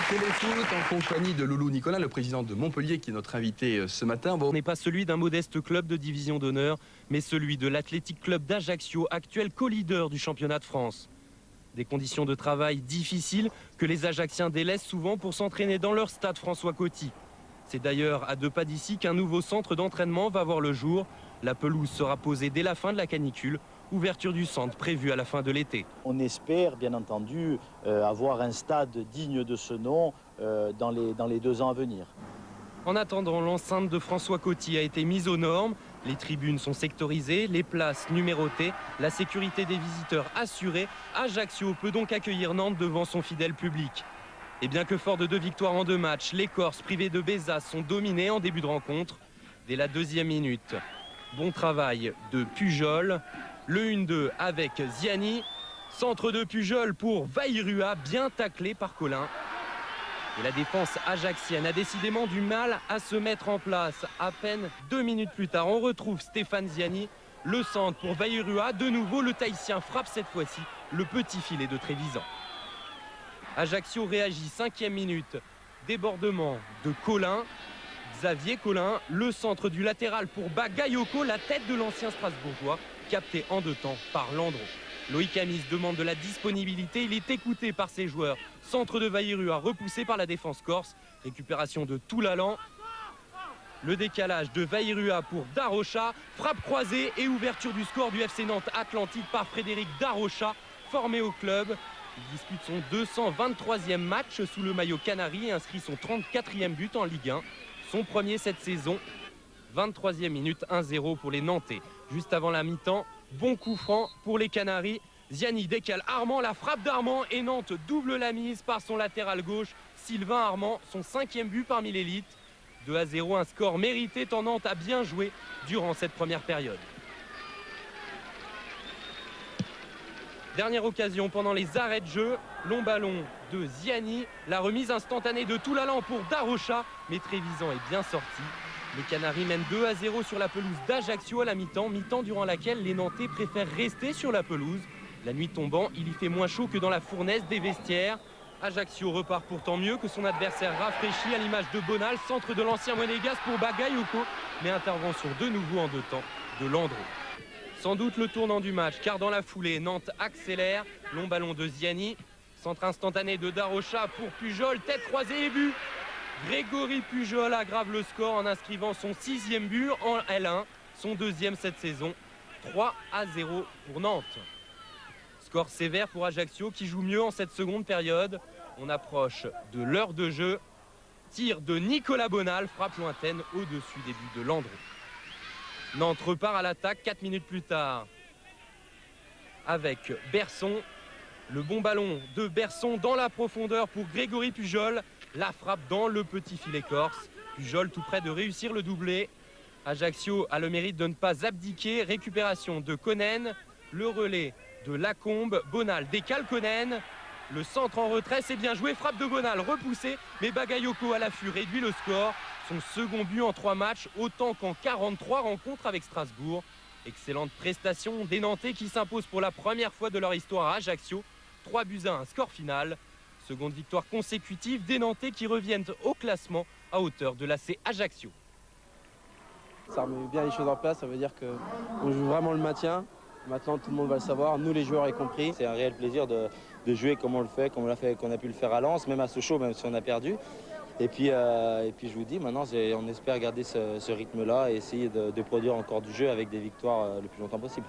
De Téléfoot en compagnie de Loulou Nicolas, le président de Montpellier, qui est notre invité ce matin. Bon. N'est pas celui d'un modeste club de division d'honneur, mais celui de l'Athletic Club d'Ajaccio, actuel co-leader du championnat de France. Des conditions de travail difficiles que les Ajacciens délaissent souvent pour s'entraîner dans leur stade François Coty. C'est d'ailleurs à 2 pas d'ici qu'un nouveau centre d'entraînement va voir le jour. La pelouse sera posée dès la fin de la canicule. Ouverture du centre prévue à la fin de l'été. On espère bien entendu avoir un stade digne de ce nom dans les 2 ans à venir. En attendant, l'enceinte de François Coty a été mise aux normes. Les tribunes sont sectorisées, les places numérotées, la sécurité des visiteurs assurée. Ajaccio peut donc accueillir Nantes devant son fidèle public. Et bien que fort de 2 victoires en 2 matchs, les Corses privés de Bézas sont dominés en début de rencontre. Dès la 2e minute, bon travail de Pujol. Le 1-2 avec Ziani. Centre de Pujol pour Vairua, bien taclé par Colin. Et la défense ajaxienne a décidément du mal à se mettre en place. À peine 2 minutes plus tard, on retrouve Stéphane Ziani. Le centre pour Vairua. De nouveau, le Tahitien frappe cette fois-ci le petit filet de Trévisan. Ajaccio réagit, 5e minute. Débordement de Colin. Xavier Colin, le centre du latéral pour Bagayoko, la tête de l'ancien Strasbourgeois, capté en 2 temps par Landreau. Loïc Amis demande de la disponibilité, il est écouté par ses joueurs. Centre de Vairua repoussé par la défense corse. Récupération de Toulalan. Le décalage de Vairua pour Darocha. Frappe croisée et ouverture du score du FC Nantes Atlantique par Frédéric Darocha, formé au club. Il dispute son 223e match sous le maillot canari et inscrit son 34e but en Ligue 1. Son premier cette saison. 23e minute, 1-0 pour les Nantais. Juste avant la mi-temps, bon coup franc pour les Canaries. Ziani décale Armand, la frappe d'Armand et Nantes double la mise par son latéral gauche. Sylvain Armand, son 5e but parmi l'élite. 2-0, un score mérité tant Nantes a bien joué durant cette première période. Dernière occasion pendant les arrêts de jeu. Long ballon de Ziani. La remise instantanée de Toulalan pour Darocha. Mais Trévisan est bien sorti. Les Canaries mènent 2-0 sur la pelouse d'Ajaccio à la mi-temps. Mi-temps durant laquelle les Nantais préfèrent rester sur la pelouse. La nuit tombant, il y fait moins chaud que dans la fournaise des vestiaires. Ajaccio repart pourtant mieux que son adversaire rafraîchi à l'image de Bonal, centre de l'ancien Monégasque pour Bagayoko, mais intervention de nouveau en 2 temps de Landreau. Sans doute le tournant du match, car dans la foulée, Nantes accélère, long ballon de Ziani, centre instantané de Darocha pour Pujol, tête croisée et but. Grégory Pujol aggrave le score en inscrivant son 6e but en L1, son 2e cette saison, 3-0 pour Nantes. Score sévère pour Ajaccio qui joue mieux en cette seconde période. On approche de l'heure de jeu. Tir de Nicolas Bonal, frappe lointaine au-dessus des buts de Landreau. Nantes repart à l'attaque 4 minutes plus tard avec Berson. Le bon ballon de Berson dans la profondeur pour Grégory Pujol. La frappe dans le petit filet corse. Pujol tout près de réussir le doublé. Ajaccio a le mérite de ne pas abdiquer. Récupération de Konen. Le relais de Lacombe. Bonal décale Konen. Le centre en retrait, c'est bien joué. Frappe de Bonal repoussée. Mais Bagayoko à l'affût réduit le score. Son second but en 3 matchs, autant qu'en 43 rencontres avec Strasbourg. Excellente prestation des Nantais qui s'imposent pour la première fois de leur histoire à Ajaccio. 3-1, score final. Seconde victoire consécutive des Nantais qui reviennent au classement à hauteur de l'AC Ajaccio. Ça remet bien les choses en place, ça veut dire qu'on joue vraiment le maintien. Maintenant, tout le monde va le savoir, nous les joueurs y compris. C'est un réel plaisir de jouer comme on le fait, comme qu'on a pu le faire à Lens, même à Sochaux, même si on a perdu. Et puis je vous dis, maintenant, on espère garder ce rythme-là et essayer de produire encore du jeu avec des victoires le plus longtemps possible.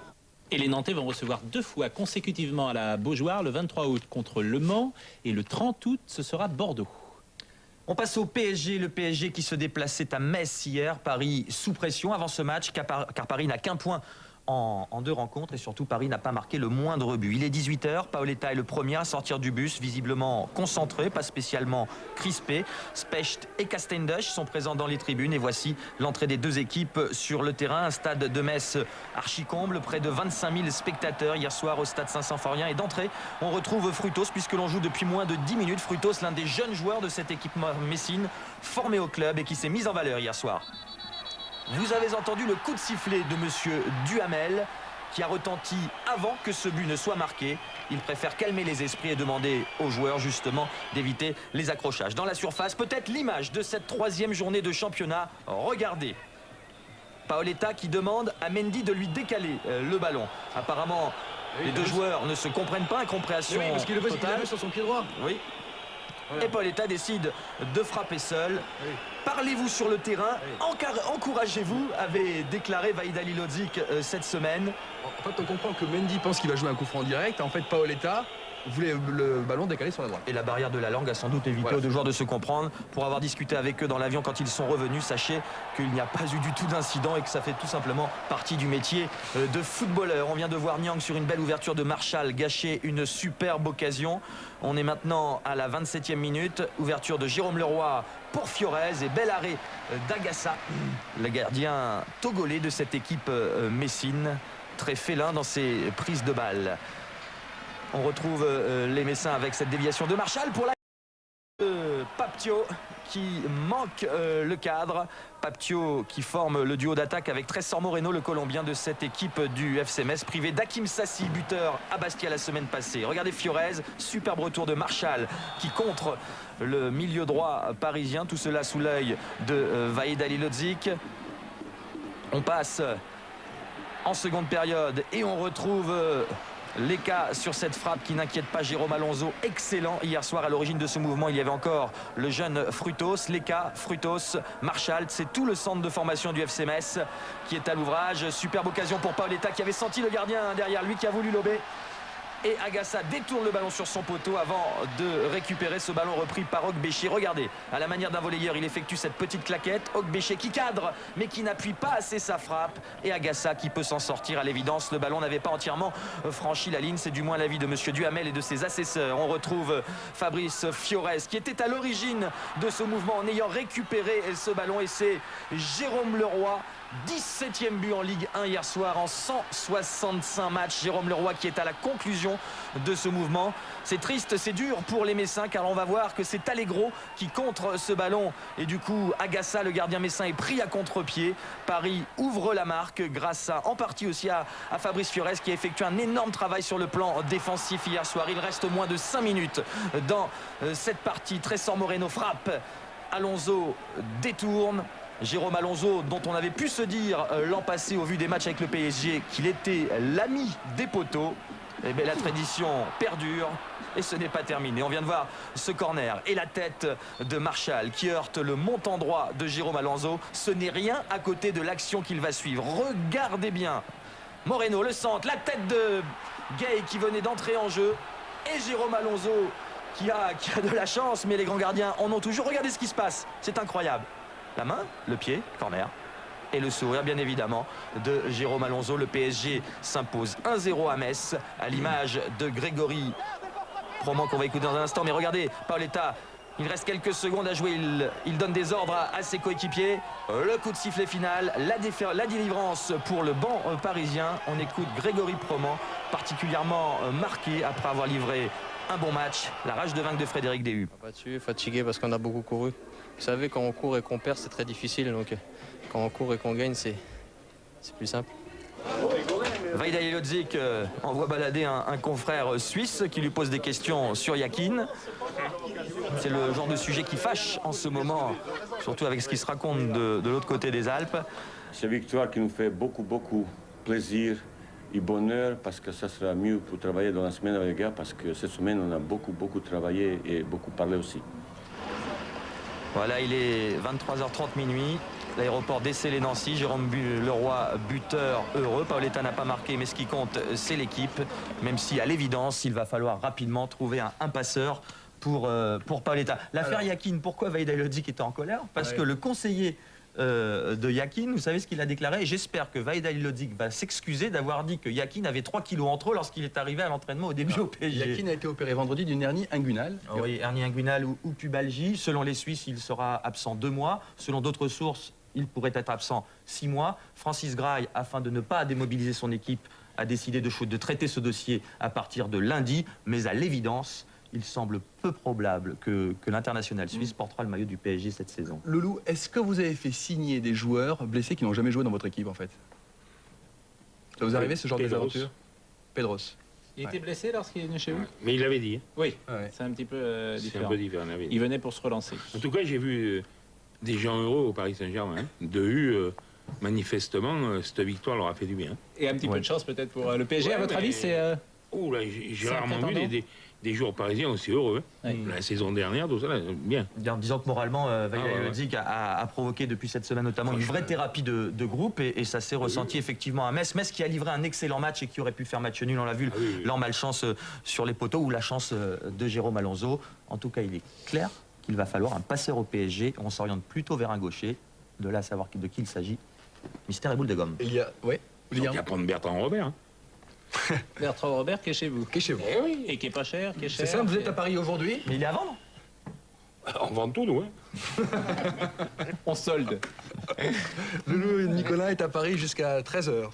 Et les Nantais vont recevoir 2 fois consécutivement à la Beaujoire, le 23 août contre Le Mans et le 30 août, ce sera Bordeaux. On passe au PSG, le PSG qui se déplaçait à Metz hier. Paris sous pression avant ce match, car Paris n'a qu'un point en 2 rencontres et surtout Paris n'a pas marqué le moindre but. Il est 18 h, Paoletta est le premier à sortir du bus, visiblement concentré, pas spécialement crispé. Specht et Castendush sont présents dans les tribunes et voici l'entrée des 2 équipes sur le terrain. Un stade de Metz archi-comble, près de 25 000 spectateurs hier soir au stade Saint-Symphorien. Et d'entrée, on retrouve Frutos puisque l'on joue depuis moins de 10 minutes. Frutos, l'un des jeunes joueurs de cette équipe messine, formé au club et qui s'est mis en valeur hier soir. Vous avez entendu le coup de sifflet de monsieur Duhamel qui a retenti avant que ce but ne soit marqué. Il préfère calmer les esprits et demander aux joueurs justement d'éviter les accrochages. Dans la surface, peut-être l'image de cette 3e journée de championnat. Regardez. Paoletta qui demande à Mendy de lui décaler le ballon. Apparemment, les 2 joueurs ne se comprennent pas, incompréhension parce qu'il le veut totale. sur son pied droit. Oui. Voilà. Et Paoletta décide de frapper seul. Oui. Parlez-vous sur le terrain, encouragez-vous, avait déclaré Vahid Halilhodžić cette semaine. En fait, on comprend que Mendy pense qu'il va jouer un coup franc direct. En fait, Paoletta voulait le ballon décalé sur la droite. Et la barrière de la langue a sans doute évité aux 2 joueurs de se comprendre. Pour avoir discuté avec eux dans l'avion quand ils sont revenus, sachez qu'il n'y a pas eu du tout d'incident et que ça fait tout simplement partie du métier de footballeur. On vient de voir Niang sur une belle ouverture de Marshall gâcher une superbe occasion. On est maintenant à la 27e minute. Ouverture de Jérôme Leroy pour Fiorez et bel arrêt d'Agassa, le gardien togolais de cette équipe messine, très félin dans ses prises de balles. On retrouve les Messins avec cette déviation de Marshall pour la Paptio qui manque le cadre. Paptio qui forme le duo d'attaque avec Trésor Moreno, le Colombien de cette équipe du FC Metz, privé d'Hakim Sassi, buteur à Bastia la semaine passée. Regardez Fiorez, superbe retour de Marshall qui contre le milieu droit parisien. Tout cela sous l'œil de Vahid Halilhodžić. On passe en seconde période et on retrouve Leka sur cette frappe qui n'inquiète pas Jérôme Alonso. Excellent hier soir. À l'origine de ce mouvement, il y avait encore le jeune Frutos. Leka, Frutos, Marshall, c'est tout le centre de formation du FC Metz qui est à l'ouvrage. Superbe occasion pour Paoletta qui avait senti le gardien derrière lui, qui a voulu lober. Et Agassa détourne le ballon sur son poteau avant de récupérer ce ballon repris par Ogbéché. Regardez, à la manière d'un volleyeur, il effectue cette petite claquette. Ogbéché qui cadre, mais qui n'appuie pas assez sa frappe. Et Agassa qui peut s'en sortir à l'évidence. Le ballon n'avait pas entièrement franchi la ligne. C'est du moins l'avis de monsieur Duhamel et de ses assesseurs. On retrouve Fabrice Fiorez qui était à l'origine de ce mouvement en ayant récupéré ce ballon. Et c'est Jérôme Leroy 17e but en Ligue 1 hier soir en 165 matchs. Jérôme Leroy qui est à la conclusion de ce mouvement. C'est triste, c'est dur pour les Messins car on va voir que c'est Allegro qui contre ce ballon. Et du coup, Agassa, le gardien messin, est pris à contre-pied. Paris ouvre la marque grâce en partie aussi à Fabrice Fiorez qui a effectué un énorme travail sur le plan défensif hier soir. Il reste moins de 5 minutes dans cette partie. Trésor Moreno frappe. Alonso détourne. Jérôme Alonso, dont on avait pu se dire l'an passé au vu des matchs avec le PSG qu'il était l'ami des poteaux, eh bien, la tradition perdure et ce n'est pas terminé. On vient de voir ce corner et la tête de Marshall qui heurte le montant droit de Jérôme Alonso. Ce n'est rien à côté de l'action qu'il va suivre. Regardez bien Moreno, le centre, la tête de Gay qui venait d'entrer en jeu et Jérôme Alonso qui a de la chance, mais les grands gardiens en ont toujours. Regardez ce qui se passe, c'est incroyable. La main, le pied, corner. Et le sourire, bien évidemment, de Jérôme Alonso. Le PSG s'impose 1-0 à Metz, à l'image de Grégory Proman qu'on va écouter dans un instant. Mais regardez, Paoletta, il reste quelques secondes à jouer. Il donne des ordres à ses coéquipiers. Le coup de sifflet final, la délivrance pour le banc parisien. On écoute Grégory Proman, particulièrement marqué après avoir livré un bon match. La rage de vaincre de Frédéric Déhu. Battu, fatigué parce qu'on a beaucoup couru. Vous savez, quand on court et qu'on perd, c'est très difficile. Donc, quand on court et qu'on gagne, c'est plus simple. Vaidai Lodzik envoie balader un confrère suisse qui lui pose des questions sur Yakin. C'est le genre de sujet qui fâche en ce moment, surtout avec ce qui se raconte de l'autre côté des Alpes. C'est une victoire qui nous fait beaucoup plaisir et bonheur parce que ça sera mieux pour travailler dans la semaine avec les gars parce que cette semaine, on a beaucoup travaillé et beaucoup parlé aussi. Voilà, il est 23h30 minuit. L'aéroport d'Essey-les-Nancy. Jérôme Leroy, buteur heureux. Paoletta n'a pas marqué, mais ce qui compte, c'est l'équipe. Même si, à l'évidence, il va falloir rapidement trouver un passeur pour Paoletta. L'affaire Yakin, pourquoi Vaidai Lodzik était en colère? Parce que le conseiller de Yakin, vous savez ce qu'il a déclaré? J'espère que Vaidai Lodzik va s'excuser d'avoir dit que Yakin avait 3 kilos entre eux lorsqu'il est arrivé à l'entraînement au début au PSG. Yakin a été opéré vendredi d'une hernie inguinale. Oui, hernie inguinale ou pubalgie. Selon les Suisses, il sera absent 2 mois. Selon d'autres sources, il pourrait être absent 6 mois. Francis Grail, afin de ne pas démobiliser son équipe, a décidé de traiter ce dossier à partir de lundi. Mais à l'évidence, il semble peu probable que l'international suisse portera le maillot du PSG cette saison. Loulou, est-ce que vous avez fait signer des joueurs blessés qui n'ont jamais joué dans votre équipe en fait? Ça vous arrive ce genre de désaventure? Pedros. Il était blessé lorsqu'il est venu chez vous? Mais il l'avait dit. Oui, c'est un petit peu différent. C'est un peu différent. Il venait pour se relancer. En tout cas, j'ai vu des gens heureux au Paris Saint-Germain. Manifestement, cette victoire leur a fait du bien. Et un petit peu de chance peut-être pour le PSG, à votre avis, c'est... Oh là, j'ai rarement vu des joueurs parisiens aussi heureux. La saison dernière, tout ça, là, bien. Disons que moralement, Vaidai Lodzik a provoqué depuis cette semaine notamment une vraie thérapie de groupe et ça s'est ressenti effectivement à Metz. Metz qui a livré un excellent match et qui aurait pu faire match nul, on l'a vu, leur malchance sur les poteaux ou la chance de Jérôme Alonso. En tout cas, il est clair qu'il va falloir un passeur au PSG. On s'oriente plutôt vers un gaucher. De là à savoir de qui il s'agit. Mystère et boule de gomme. Il y a, il y a prendre Bertrand Robert. Hein. Bertrand Robert qui est chez vous. Qui est chez vous. Oui. Et qui est pas cher, qui est cher. C'est ça, vous êtes à Paris aujourd'hui? Mais il est à vendre. On vend tout, nous. Hein. On solde. Loulou Nicolas est à Paris jusqu'à 13h.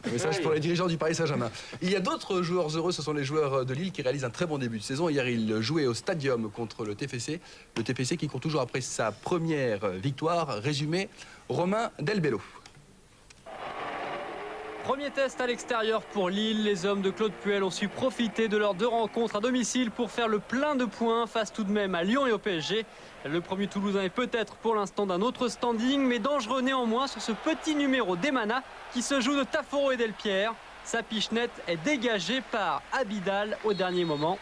Un message pour les dirigeants du Paris Saint-Germain. Il y a d'autres joueurs heureux, ce sont les joueurs de Lille qui réalisent un très bon début de saison. Hier, ils jouaient au Stadium contre le TFC. Le TFC qui court toujours après sa première victoire. Résumé, Romain Delbello. Premier test à l'extérieur pour Lille. Les hommes de Claude Puel ont su profiter de leurs 2 rencontres à domicile pour faire le plein de points face tout de même à Lyon et au PSG. Le premier Toulousain est peut-être pour l'instant d'un autre standing, mais dangereux néanmoins sur ce petit numéro d'Emana qui se joue de Taforo et Delpierre. Sa pichenette est dégagée par Abidal au dernier moment.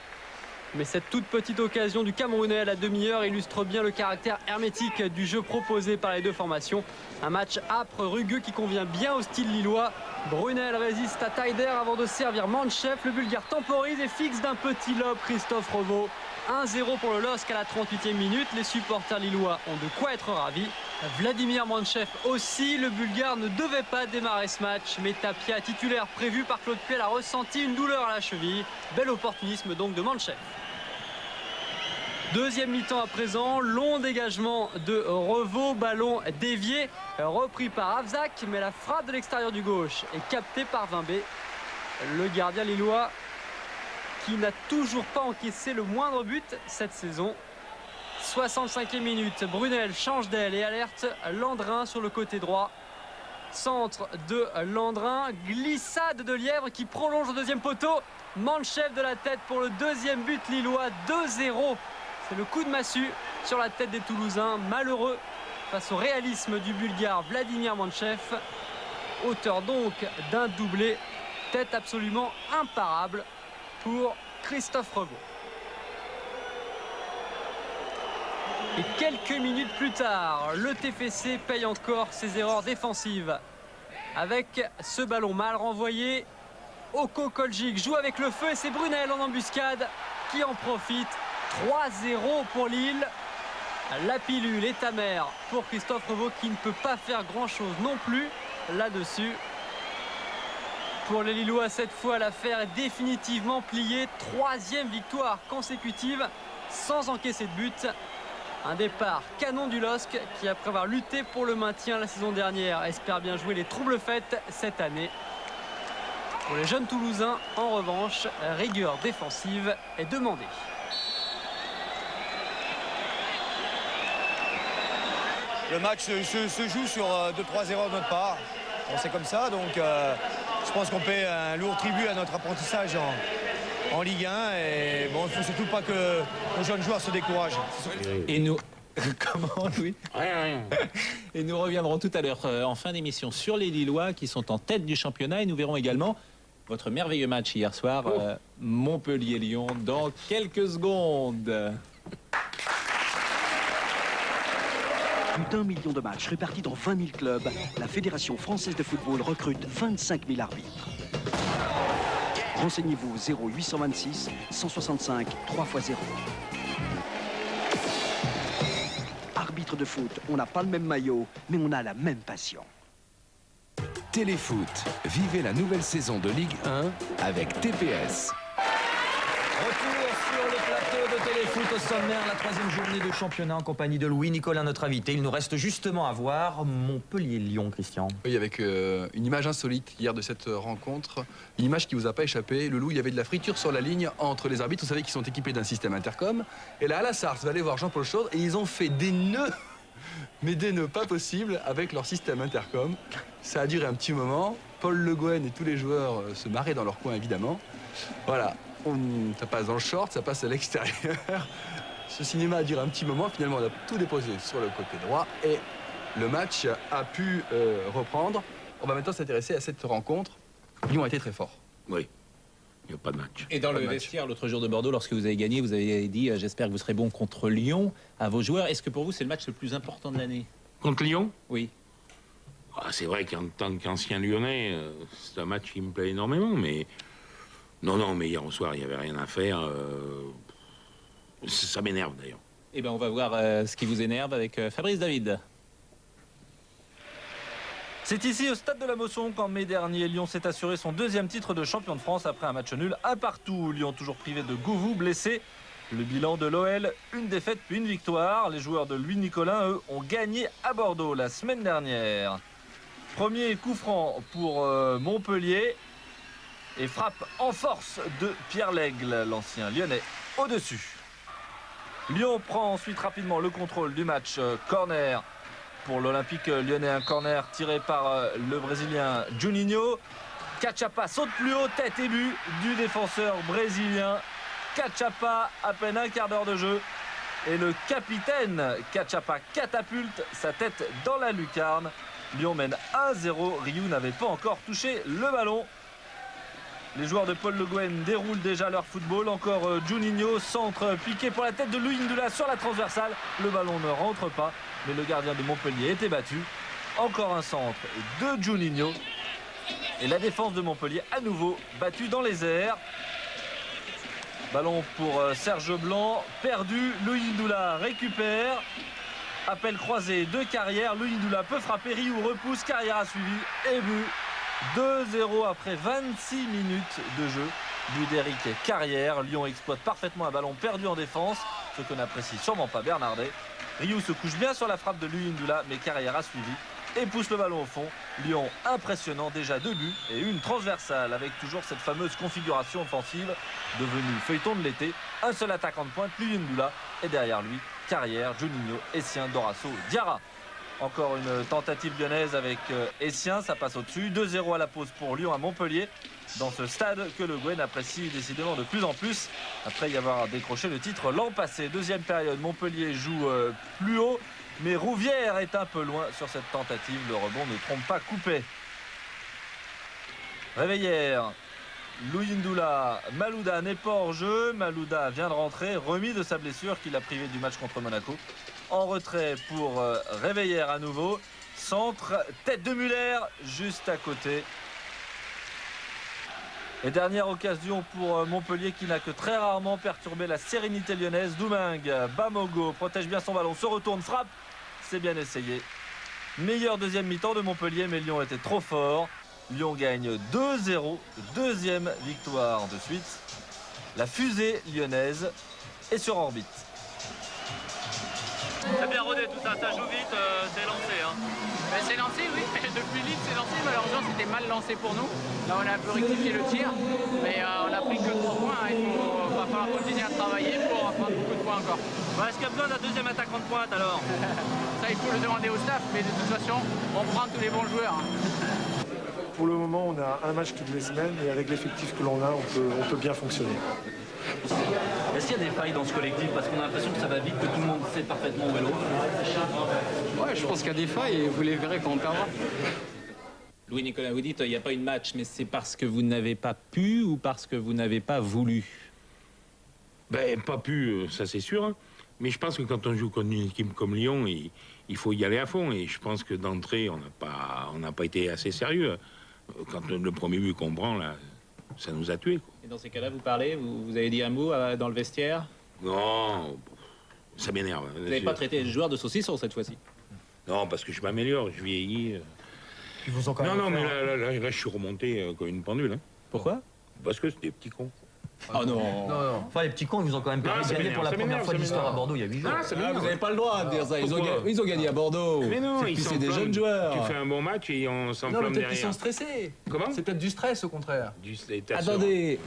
Mais cette toute petite occasion du Camerounais à la demi-heure illustre bien le caractère hermétique du jeu proposé par les deux formations. Un match âpre, rugueux qui convient bien au style lillois. Brunel résiste à taille d'air avant de servir Manchef. Le Bulgare temporise et fixe d'un petit lob Christophe Revaux. 1-0 pour le LOSC à la 38e minute. Les supporters lillois ont de quoi être ravis. Vladimir Manchef aussi. Le Bulgare ne devait pas démarrer ce match, mais Tapia, titulaire prévu par Claude Puel, a ressenti une douleur à la cheville. Bel opportunisme donc de Manchef. Deuxième mi-temps à présent, long dégagement de Revaux, ballon dévié, repris par Avzak, mais la frappe de l'extérieur du gauche est captée par Vimbé, le gardien lillois qui n'a toujours pas encaissé le moindre but cette saison. 65e minute, Brunel change d'aile et alerte Landrin sur le côté droit. Centre de Landrin, glissade de Lièvre qui prolonge au deuxième poteau. Manchev de la tête pour le deuxième but lillois, 2-0. C'est le coup de massue sur la tête des Toulousains, malheureux face au réalisme du Bulgare Vladimir Manchev. Auteur donc d'un doublé, tête absolument imparable pour Christophe Revaux. Et quelques minutes plus tard, le TFC paye encore ses erreurs défensives. Avec ce ballon mal renvoyé, Oko Koldjik joue avec le feu et c'est Brunel en embuscade qui en profite. 3-0 pour Lille. La pilule est amère pour Christophe Revaux qui ne peut pas faire grand-chose non plus là-dessus. Pour les Lillois, cette fois, l'affaire est définitivement pliée. 3e victoire consécutive sans encaisser de but. Un départ canon du LOSC qui, après avoir lutté pour le maintien la saison dernière, espère bien jouer les troubles fêtes cette année. Pour les jeunes Toulousains, en revanche, rigueur défensive est demandée. Le match se joue sur 2-3 erreurs de notre part. Bon, c'est comme ça, donc je pense qu'on paie un lourd tribut à notre apprentissage en Ligue 1. Et bon, il ne faut surtout pas que nos jeunes joueurs se découragent. Et nous... Comment, Louis? Rien. Et nous reviendrons tout à l'heure en fin d'émission sur les Lillois qui sont en tête du championnat. Et nous verrons également votre merveilleux match hier soir, Montpellier-Lyon, dans quelques secondes. Plus d'1 million de matchs répartis dans 20 000 clubs, la Fédération française de football recrute 25 000 arbitres. Renseignez-vous 0826 165 3x0. Arbitre de foot, on n'a pas le même maillot, mais on a la même passion. Téléfoot, vivez la nouvelle saison de Ligue 1 avec TPS. Retour sur le plateau de Téléfoot au sommaire, la 3e journée de championnat en compagnie de Louis Nicolas, notre invité. Il nous reste justement à voir Montpellier-Lyon, Christian. Oui, avec une image insolite hier de cette rencontre. Une image qui vous a pas échappé. Le Loup, il y avait de la friture sur la ligne entre les arbitres. Vous savez qu'ils sont équipés d'un système intercom. Et là, à la Sarthe, va aller voir Jean-Paul Chaude et ils ont fait des nœuds, mais des nœuds pas possibles avec leur système intercom. Ça a duré un petit moment. Paul Le Guen et tous les joueurs se marraient dans leur coin, évidemment. Voilà. Ça passe dans le short, ça passe à l'extérieur. Ce cinéma a duré un petit moment. Finalement, on a tout déposé sur le côté droit et le match a pu reprendre. On va maintenant s'intéresser à cette rencontre. Lyon a été très fort. Oui, il n'y a pas de match. Et dans le vestiaire, l'autre jour de Bordeaux, lorsque vous avez gagné, vous avez dit j'espère que vous serez bon contre Lyon à vos joueurs. Est-ce que pour vous, c'est le match le plus important de l'année? Contre Lyon? Oui. C'est vrai qu'en tant qu'ancien Lyonnais, c'est un match qui me plaît énormément, mais... Non, mais hier au soir, il n'y avait rien à faire. Ça m'énerve d'ailleurs. Eh bien, on va voir ce qui vous énerve avec Fabrice David. C'est ici, au stade de la Mosson, qu'en mai dernier, Lyon s'est assuré son 2e titre de champion de France après un match nul 1-1. Lyon toujours privé de Govou, blessé. Le bilan de l'OL, une défaite puis une victoire. Les joueurs de Louis Nicolas, eux, ont gagné à Bordeaux la semaine dernière. Premier coup franc pour Montpellier. Et frappe en force de Pierre Lègle, l'ancien lyonnais, au-dessus. Lyon prend ensuite rapidement le contrôle du match. Corner pour l'Olympique lyonnais, un corner tiré par le Brésilien Juninho. Cachapa saute plus haut, tête et but du défenseur brésilien. Cachapa, à peine un quart d'heure de jeu. Et le capitaine Cachapa catapulte sa tête dans la lucarne. Lyon mène 1-0, Ryu n'avait pas encore touché le ballon. Les joueurs de Paul Le Guen déroulent déjà leur football. Encore Juninho, centre piqué pour la tête de Louis Ndula sur la transversale. Le ballon ne rentre pas, mais le gardien de Montpellier était battu. Encore un centre de Juninho. Et la défense de Montpellier à nouveau battue dans les airs. Ballon pour Serge Blanc, perdu. Louis Ndula récupère. Appel croisé de Carrière. Louis Ndula peut frapper. Ryu repousse. Carrière a suivi et but. 2-0 après 26 minutes de jeu. But d'Éric Carrière. Lyon exploite parfaitement un ballon perdu en défense. ce que n'apprécie sûrement pas Bernardet. Rioux se couche bien sur la frappe de Luyindula, mais Carrière a suivi et pousse le ballon au fond. Lyon impressionnant, déjà 2 buts et une transversale avec toujours cette fameuse configuration offensive devenue feuilleton de l'été. Un seul attaquant de pointe, Luyindula, et derrière lui, Carrière, Juninho, Essien, Dorasso, Diarra. Encore une tentative lyonnaise avec Essien, ça passe au-dessus. 2-0 à la pause pour Lyon à Montpellier. Dans ce stade que Le Guen apprécie décidément de plus en plus après y avoir décroché le titre l'an passé. Deuxième période, Montpellier joue plus haut, mais Rouvière est un peu loin sur cette tentative. Le rebond ne trompe pas Coupé. Réveillère, Luyindula, Malouda n'est pas hors jeu. Malouda vient de rentrer, remis de sa blessure qui l'a privé du match contre Monaco. En retrait pour Réveillère à nouveau. Centre, tête de Muller, juste à côté. Et dernière occasion pour Montpellier qui n'a que très rarement perturbé la sérénité lyonnaise. Domingue, Bamogo protège bien son ballon, se retourne, frappe. C'est bien essayé. Meilleur deuxième mi-temps de Montpellier, mais Lyon était trop fort. Lyon gagne 2-0, deuxième victoire de suite. La fusée lyonnaise est sur orbite. C'est bien rodé tout ça, ça joue vite, c'est lancé. Hein. Ben, c'est lancé, oui. Depuis Lille, c'est lancé. Malheureusement, c'était mal lancé pour nous. Là, on a un peu rectifié le tir. Mais on a pris que 3 points. Hein. Il va falloir continuer à travailler pour prendre beaucoup de points encore. Bon, est-ce qu'il y a besoin d'un deuxième attaquant de pointe alors? Ça, il faut le demander au staff. Mais de toute façon, on prend tous les bons joueurs. Hein. Pour le moment, on a un match toutes les semaines. Et avec l'effectif que l'on a, on peut bien fonctionner. Est-ce qu'il y a des failles dans ce collectif? Parce qu'on a l'impression que ça va vite, que tout le monde sait parfaitement au vélo. Ouais, je pense qu'il y a des failles et vous les verrez quand on perdra. Louis-Nicolas, vous dites il n'y a pas eu de match, mais c'est parce que vous n'avez pas pu ou parce que vous n'avez pas voulu? Ben, pas pu, ça c'est sûr. Hein. Mais je pense que quand on joue contre une équipe comme Lyon, il faut y aller à fond. Et je pense que d'entrée, on n'a pas été assez sérieux. Quand le premier but qu'on prend, là, ça nous a tués. Quoi. Et dans ces cas-là, vous parlez, vous avez dit un mot dans le vestiaire? Non, ça m'énerve. Vous n'avez pas traité les joueurs de saucisson cette fois-ci? Non, parce que je m'améliore, je vieillis. Non, mais là, je suis remonté comme une pendule. Hein. Pourquoi? Parce que c'est des petits cons. Oh non. Enfin, les petits cons, ils vous ont quand même permis de gagner pour la première fois de l'histoire à Bordeaux il y a 8 jours. Vous n'avez pas le droit de dire ça. Ils ont gagné à Bordeaux. Mais non, c'est des jeunes joueurs. Tu fais un bon match et on s'enflamme derrière. Peut-être qu'ils sont stressés. Comment? C'est peut-être du stress au contraire. Attendez,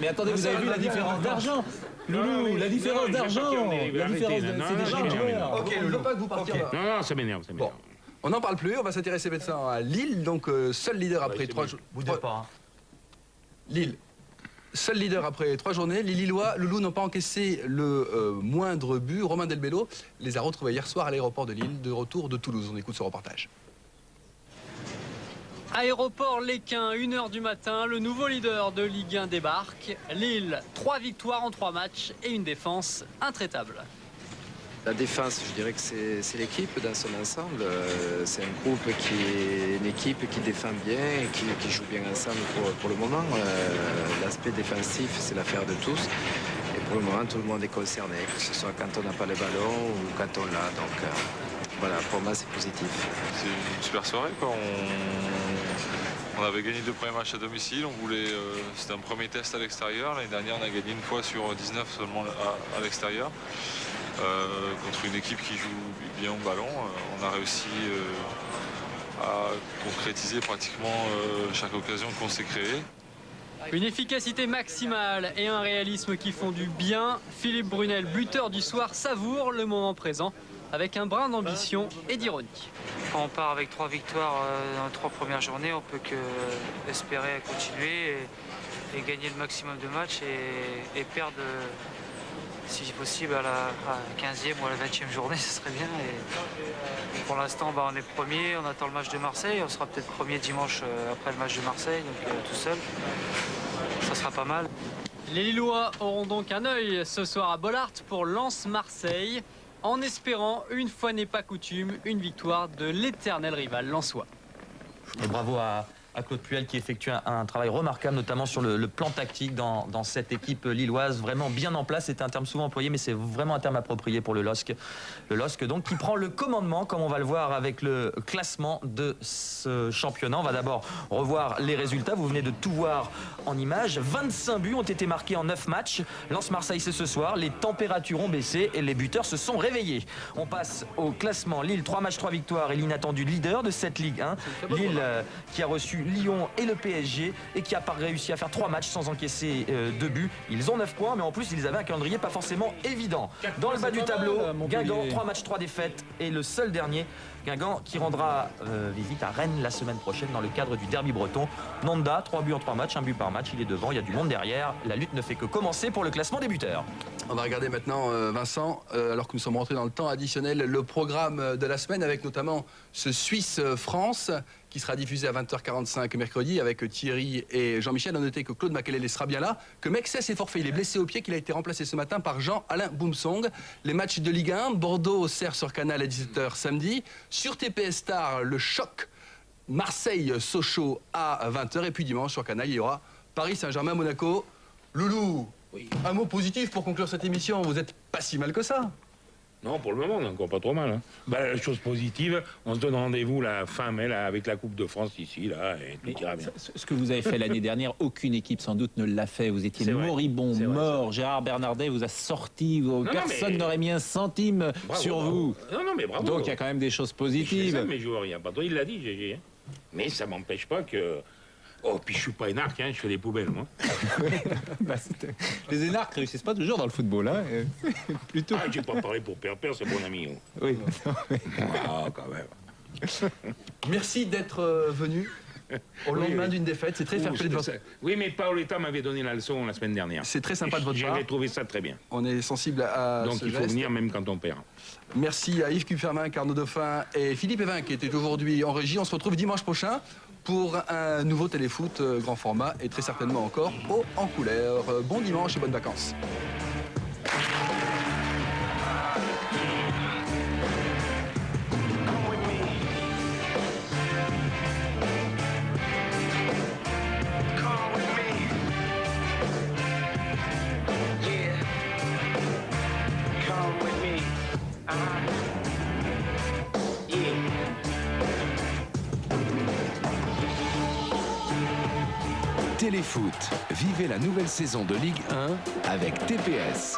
mais attendez, vous avez vu la différence d'argent? Loulou, la différence d'argent. La différence, c'est des jeunes joueurs. Ok, je veux pas que vous partiez. Non, ça m'énerve. Bon, on n'en parle plus. On va s'intéresser maintenant à Lille, donc seul leader après 3 jours. Vous dites pas. Lille. Seul leader après 3 journées, les Lillois, Loulou, n'ont pas encaissé le moindre but. Romain Delbello les a retrouvés hier soir à l'aéroport de Lille, de retour de Toulouse. On écoute ce reportage. Aéroport Léquin, 1h du matin, le nouveau leader de Ligue 1 débarque. Lille, 3 victoires en 3 matchs et une défense intraitable. La défense, je dirais que c'est l'équipe dans son ensemble. C'est un groupe une équipe qui défend bien et qui joue bien ensemble pour le moment. L'aspect défensif, c'est l'affaire de tous. Et pour le moment, tout le monde est concerné, que ce soit quand on n'a pas le ballon ou quand on l'a. Donc voilà, pour moi, c'est positif. C'est une super soirée, quoi. On avait gagné 2 premiers matchs à domicile. C'était un premier test à l'extérieur. L'année dernière, on a gagné une fois sur 19 seulement à l'extérieur. Contre une équipe qui joue bien au ballon, on a réussi à concrétiser pratiquement chaque occasion qu'on s'est créée. Une efficacité maximale et un réalisme qui font du bien. Philippe Brunel, buteur du soir, savoure le moment présent avec un brin d'ambition et d'ironie. Quand on part avec 3 victoires dans les 3 premières journées, on peut que espérer continuer et gagner le maximum de matchs et perdre si possible à la 15e ou à la 20e journée, ce serait bien. Et pour l'instant, on est premier, on attend le match de Marseille. On sera peut-être premier dimanche après le match de Marseille, donc tout seul. Ça sera pas mal. Les Lillois auront donc un œil ce soir à Bollaert pour Lens-Marseille, en espérant, une fois n'est pas coutume, une victoire de l'éternel rival lensois. Et bravo à à Claude Puel qui effectue un travail remarquable, notamment sur le plan tactique dans cette équipe lilloise, vraiment bien en place. C'est un terme souvent employé, mais c'est vraiment un terme approprié pour le LOSC. Le LOSC, donc, qui prend le commandement, comme on va le voir avec le classement de ce championnat. On va d'abord revoir les résultats. Vous venez de tout voir en images. 25 buts ont été marqués en 9 matchs. Lens-Marseille, c'est ce soir. Les températures ont baissé et les buteurs se sont réveillés. On passe au classement. Lille, 3 matchs, 3 victoires et l'inattendu leader de cette Ligue 1. Lille qui a reçu Lyon et le PSG et qui a pas réussi à faire 3 matchs sans encaisser 2 buts. Ils ont 9 points, mais en plus ils avaient un calendrier pas forcément évident. Dans le bas du tableau, Guingamp, 3 matchs, 3 défaites et le seul dernier, Guingamp, qui rendra visite à Rennes la semaine prochaine dans le cadre du derby breton. Nanda, 3 buts en 3 matchs, 1 but par match, il est devant, il y a du monde derrière. La lutte ne fait que commencer pour le classement des buteurs. On va regarder maintenant, Vincent, alors que nous sommes rentrés dans le temps additionnel, le programme de la semaine avec notamment ce Suisse-France qui sera diffusé à 20h45 mercredi avec Thierry et Jean-Michel. On notait que Claude Makelele sera bien là, que Mexès est forfait, il est blessé au pied, qu'il a été remplacé ce matin par Jean-Alain Boumsong. Les matchs de Ligue 1, Bordeaux-Serre sur Canal à 17h samedi. Sur TPS Star, le choc Marseille-Sochaux à 20h. Et puis dimanche sur Canal, il y aura Paris-Saint-Germain-Monaco. Loulou, un mot positif pour conclure cette émission. Vous n'êtes pas si mal que ça. Non, pour le moment, on n'est encore pas trop mal. Hein. La chose positive, on se donne rendez-vous la fin mai là, avec la Coupe de France ici, là, et tout ira bien. Ce que vous avez fait l'année dernière, aucune équipe sans doute ne l'a fait. Vous étiez moribond, mort. Gérard Bernardet vous a sorti. Personne n'aurait mis un centime sur vous. Non, mais bravo. Donc il y a quand même des choses positives. Je fais ça, mes joueurs, il n'y a pas trop. Il l'a dit, GG. Hein. Mais ça m'empêche pas que... Oh, puis je suis pas énarque, hein, je fais des poubelles, moi. Les énarques réussissent pas toujours dans le football, hein. Plutôt. Ah, j'ai pas parlé pour Père, c'est mon ami. Oui. Ah, quand même. Merci d'être venu au lendemain d'une défaite. C'est très fair-play de votre... Oui, mais Paoletta m'avait donné la leçon la semaine dernière. C'est très sympa de votre part. J'avais trouvé ça très bien. On est sensible à donc il faut venir même quand on perd. Merci à Yves Cufermin, Carnot Dauphin et Philippe Evin qui était aujourd'hui en régie. On se retrouve dimanche prochain pour un nouveau téléfoot grand format et très certainement encore haut en couleur. Bon dimanche et bonnes vacances. Téléfoot, vivez la nouvelle saison de Ligue 1 avec TPS.